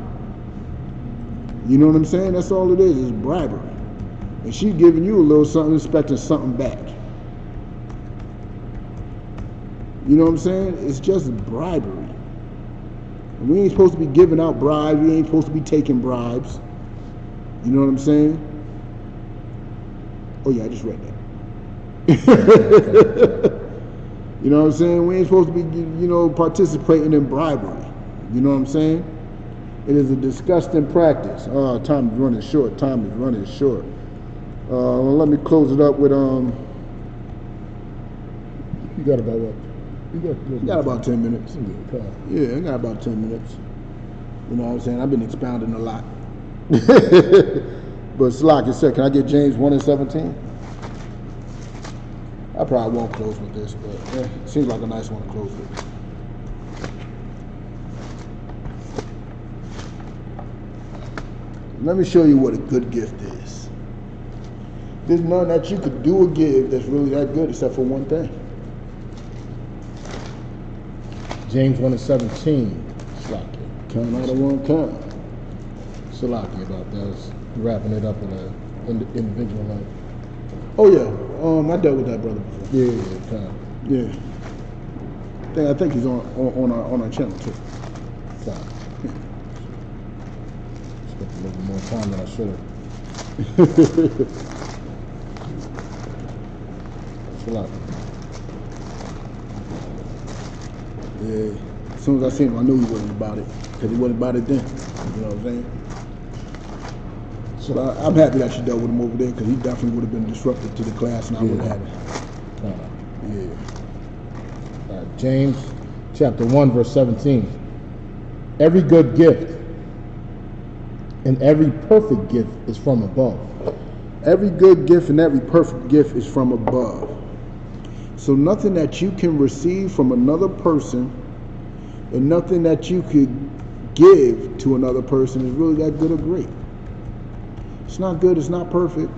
S1: You know what I'm saying? That's all it is. It's bribery. And she's giving you a little something, expecting something back. You know what I'm saying? It's just bribery. And we ain't supposed to be giving out bribes. We ain't supposed to be taking bribes. You know what I'm saying? Oh yeah, I just read that. You know what I'm saying? We ain't supposed to be, participating in bribery. You know what I'm saying? It is a disgusting practice. Time is running short. Time is running short. Let me close it up with
S2: You got about what?
S1: You got about 10 minutes. Yeah, I got about 10 minutes. You know what I'm saying? I've been expounding a lot. But Salaki said, can I get James 1:17? I probably won't close with this, but it seems like a nice one to close with. Let me show you what a good gift is. There's none that you could do or give that's really that good except for one thing.
S2: James 1:17. Salaki.
S1: Count out of one count.
S2: Salaki about that. Wrapping it up in an individual life.
S1: Oh yeah, I dealt with that brother before.
S2: Yeah.
S1: I think he's on our channel too.
S2: Yeah. Spent a little more time than I should have. Salaki.
S1: Yeah. As soon as I seen him, I knew he wasn't about it because he wasn't about it then. You know what I'm saying? So I'm happy that she dealt with him over there because he definitely would have been disruptive to the class and I would have had it.
S2: Yeah. James chapter 1 verse 17. Every good gift and every perfect gift is from above.
S1: Every good gift and every perfect gift is from above. So nothing that you can receive from another person and nothing that you could give to another person is really that good or great. It's not good, it's not perfect,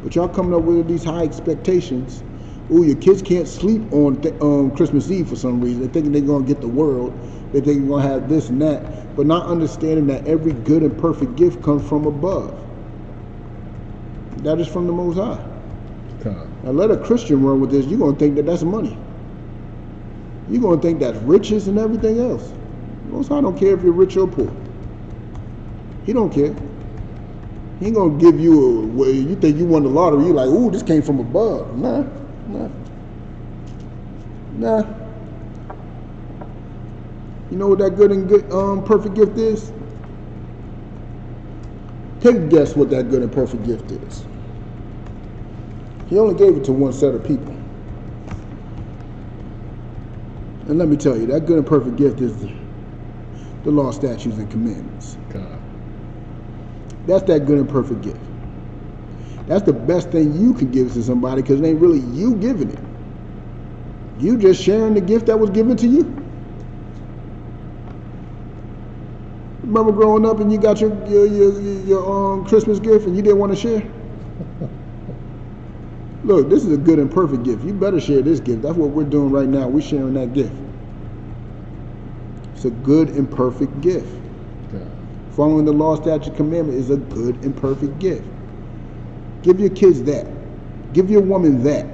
S1: but y'all coming up with these high expectations. Ooh, your kids can't sleep on Christmas Eve for some reason. They're thinking they're going to get the world. They're thinking they're going to have this and that, but not understanding that every good and perfect gift comes from above. That is from the Most High. Now let a Christian run with this, you're going to think that that's money. You're going to think that's riches and everything else. The Most High don't care if you're rich or poor. He don't care. He ain't gonna give you you think you won the lottery, you're like, ooh, this came from above. Nah. You know what that good and perfect gift is? Take a guess what that good and perfect gift is. He only gave it to one set of people. And let me tell you, that good and perfect gift is the law, statutes, and commandments.
S2: God.
S1: That's that good and perfect gift. That's the best thing you can give to somebody, because it ain't really you giving it. You just sharing the gift that was given to you. Remember growing up and you got your Christmas gift and you didn't want to share? Look, this is a good and perfect gift. You better share this gift. That's what we're doing right now. We're sharing that gift. It's a good and perfect gift.
S2: God.
S1: Following the law, statute, commandment is a good and perfect gift. Give your kids that. Give your woman that.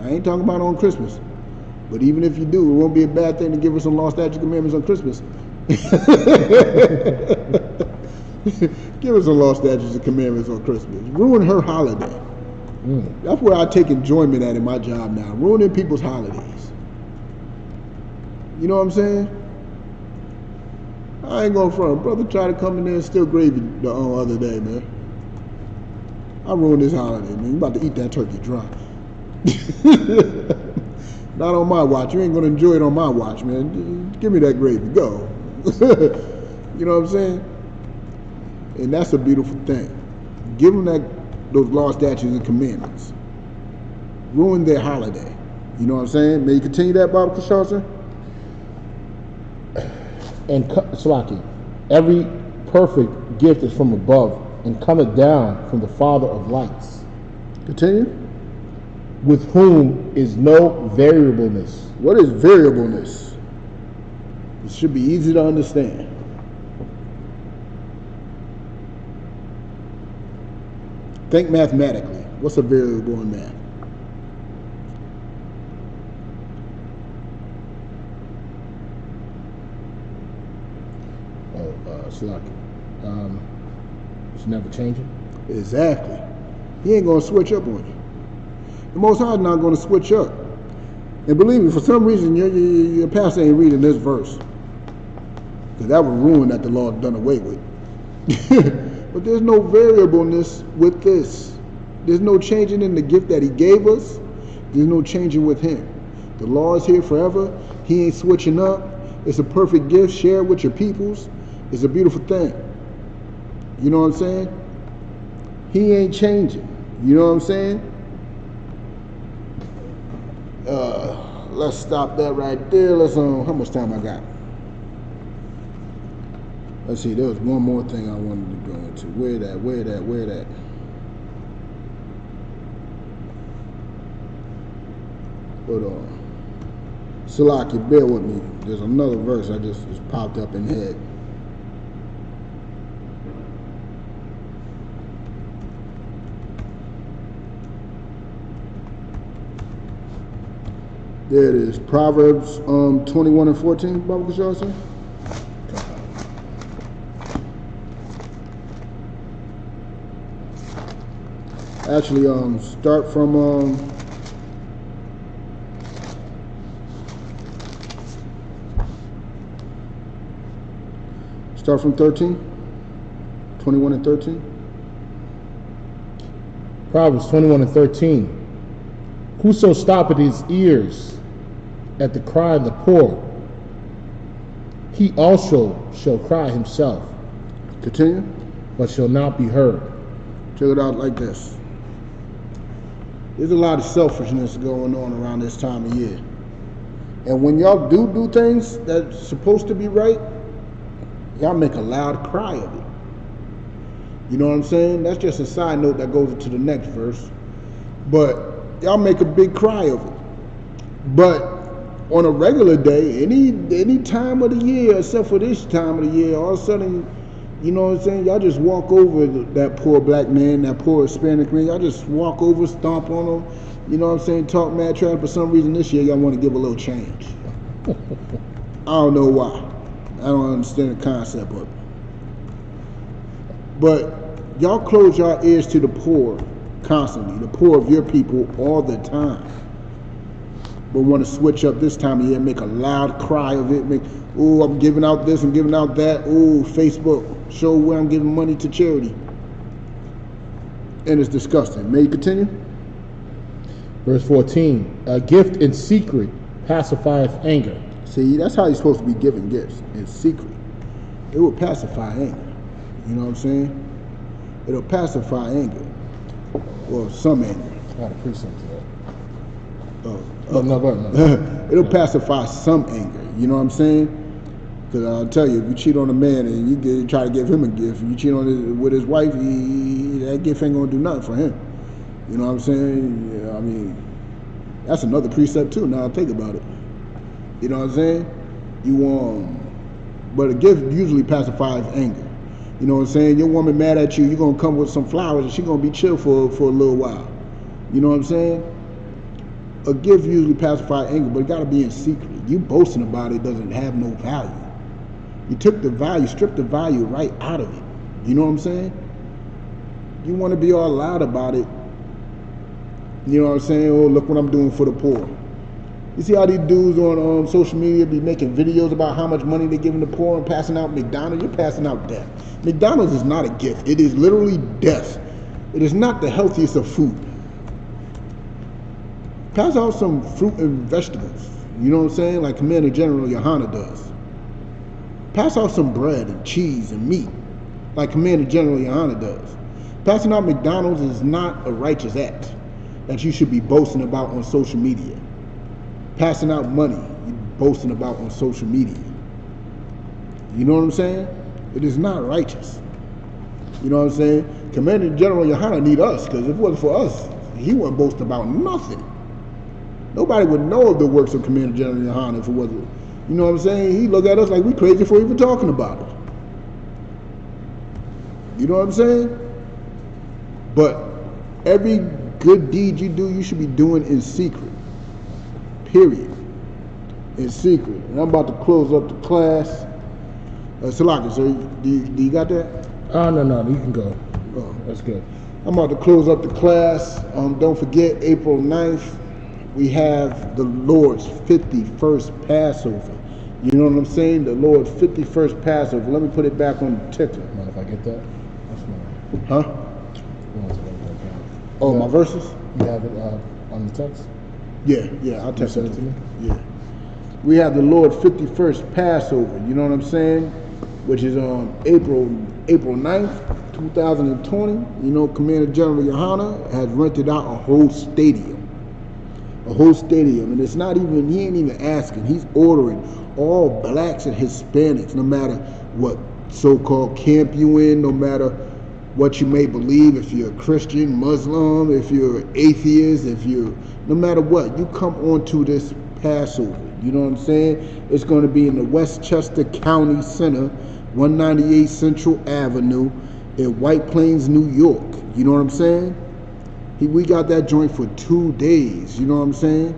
S1: I ain't talking about on Christmas. But even if you do, it won't be a bad thing to give her some law, statute, commandments on Christmas. Give her some law, statutes, and commandments on Christmas. Ruin her holiday. That's where I take enjoyment at in my job now. Ruining people's holidays. You know what I'm saying? I ain't going front. Brother tried to come in there and steal gravy the other day, man. I ruined this holiday, man. You about to eat that turkey dry. Not on my watch. You ain't going to enjoy it on my watch, man. Give me that gravy. Go. You know what I'm saying? And that's a beautiful thing. Give them those law, statutes, and commandments. Ruin their holiday. You know what I'm saying? May you continue that, Bob Kashasa?
S2: And Salaki, every perfect gift is from above and cometh down from the Father of lights.
S1: Continue.
S2: With whom is no variableness.
S1: What is variableness? It should be easy to understand. Think mathematically. What's a variable in math?
S2: Salaki. It's never changing.
S1: Exactly. He ain't going to switch up on you. The Most High is not going to switch up. And believe me, for some reason, your pastor ain't reading this verse. Because that would ruin that the law done away with. But there's no variableness with this. There's no changing in the gift that he gave us. There's no changing with him. The law is here forever. He ain't switching up. It's a perfect gift. Share it with your peoples. It's a beautiful thing. You know what I'm saying? He ain't changing. You know what I'm saying? Let's stop that right there. Let's how much time I got? Let's see, there was one more thing I wanted to go into. Where that? Hold on. Salaki, bear with me. There's another verse I just popped up in head. There it is. Proverbs 21 and 14, Baba Kashasa. Actually, start from start from 13, 21 and 13.
S2: Proverbs 21 and 13. Whoso stoppeth his ears at the cry of the poor, he also shall cry himself.
S1: Continue.
S2: But shall not be heard.
S1: Check it out like this. There's a lot of selfishness going on around this time of year. And when y'all do things that's supposed to be right, y'all make a loud cry of it. You know what I'm saying? That's just a side note that goes into the next verse. But y'all make a big cry of it. But on a regular day, any time of the year, except for this time of the year, all of a sudden, you know what I'm saying, y'all just walk over that poor black man, that poor Hispanic man, y'all just walk over, stomp on him, you know what I'm saying, talk mad trash. For some reason this year, y'all want to give a little change. I don't know why. I don't understand the concept of it. But y'all close your ears to the poor constantly, the poor of your people all the time. But want to switch up this time of year, make a loud cry of it, make, oh, I'm giving out this, I'm giving out that, oh, Facebook, show where I'm giving money to charity. And it's disgusting. May you continue?
S2: Verse 14, a gift in secret pacifieth anger.
S1: See, that's how you're supposed to be giving gifts, in secret. It will pacify anger. You know what I'm saying? It'll pacify anger. Or some anger.
S2: I got a precept to that.
S1: No. It'll pacify some anger. You know what I'm saying? Because I'll tell you, if you cheat on a man and you try to give him a gift, you cheat on with his wife, that gift ain't going to do nothing for him. You know what I'm saying? Yeah, I mean, that's another precept too, now I think about it. You know what I'm saying? But a gift usually pacifies anger. You know what I'm saying? Your woman mad at you, you're going to come with some flowers and she's going to be chill for a little while. You know what I'm saying? A gift usually pacifies anger, but it got to be in secret. You boasting about it doesn't have no value. You took the value, stripped the value right out of it. You know what I'm saying? You want to be all loud about it. You know what I'm saying? Oh, look what I'm doing for the poor. You see how these dudes on social media be making videos about how much money they're giving the poor and passing out McDonald's? You're passing out death. McDonald's is not a gift. It is literally death. It is not the healthiest of food. Pass out some fruit and vegetables. You know what I'm saying? Like Commander General Yohana does. Pass out some bread and cheese and meat. Like Commander General Yohana does. Passing out McDonald's is not a righteous act that you should be boasting about on social media. Passing out money, you're boasting about on social media. You know what I'm saying? It is not righteous. You know what I'm saying? Commander General Yohana need us, because if it wasn't for us, he wouldn't boast about nothing. Nobody would know of the works of Commander General Yohana if it wasn't. You know what I'm saying? He look at us like we crazy for even talking about it. You know what I'm saying? But every good deed you do, you should be doing in secret. Period. In secret. And I'm about to close up the class. Salaka, so do you got that?
S2: No, you can go. Oh, that's good.
S1: I'm about to close up the class. Don't forget, April 9th, we have the Lord's 51st Passover. You know what I'm saying? The Lord's 51st Passover. Let me put it back on the ticker.
S2: Mind if I get that? That's fine.
S1: Huh? Oh, my verses?
S2: You have it on the text?
S1: Yeah, I'll text it
S2: to me.
S1: Yeah. We have the Lord's 51st Passover, you know what I'm saying? Which is on April 9th, 2020. You know, Commander General Yohana has rented out a whole stadium. And it's not even, he ain't even asking, he's ordering all blacks and Hispanics, no matter what so-called camp you in, no matter what you may believe, if you're a Christian, Muslim, if you're atheist, no matter what, you come onto this Passover. You know what I'm saying? It's going to be in the Westchester County Center, 198 Central Avenue in White Plains, New York. You know what I'm saying? We got that joint for 2 days. You know what I'm saying?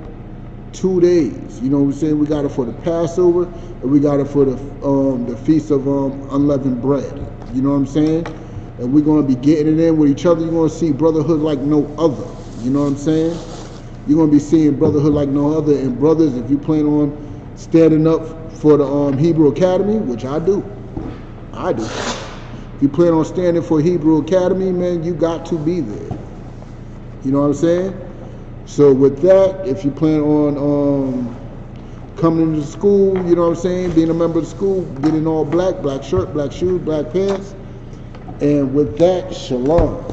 S1: 2 days. You know what I'm saying? We got it for the Passover, and we got it for the Feast of Unleavened Bread. You know what I'm saying? And we're going to be getting it in with each other. You're going to see brotherhood like no other. You know what I'm saying? You're going to be seeing brotherhood like no other. And brothers, if you plan on standing up for the Hebrew Academy, which I do. If you plan on standing for Hebrew Academy, man, you got to be there. You know what I'm saying? So with that, if you plan on coming into school, you know what I'm saying, being a member of the school, getting all black shirt, black shoes, black pants, and with that, shalom.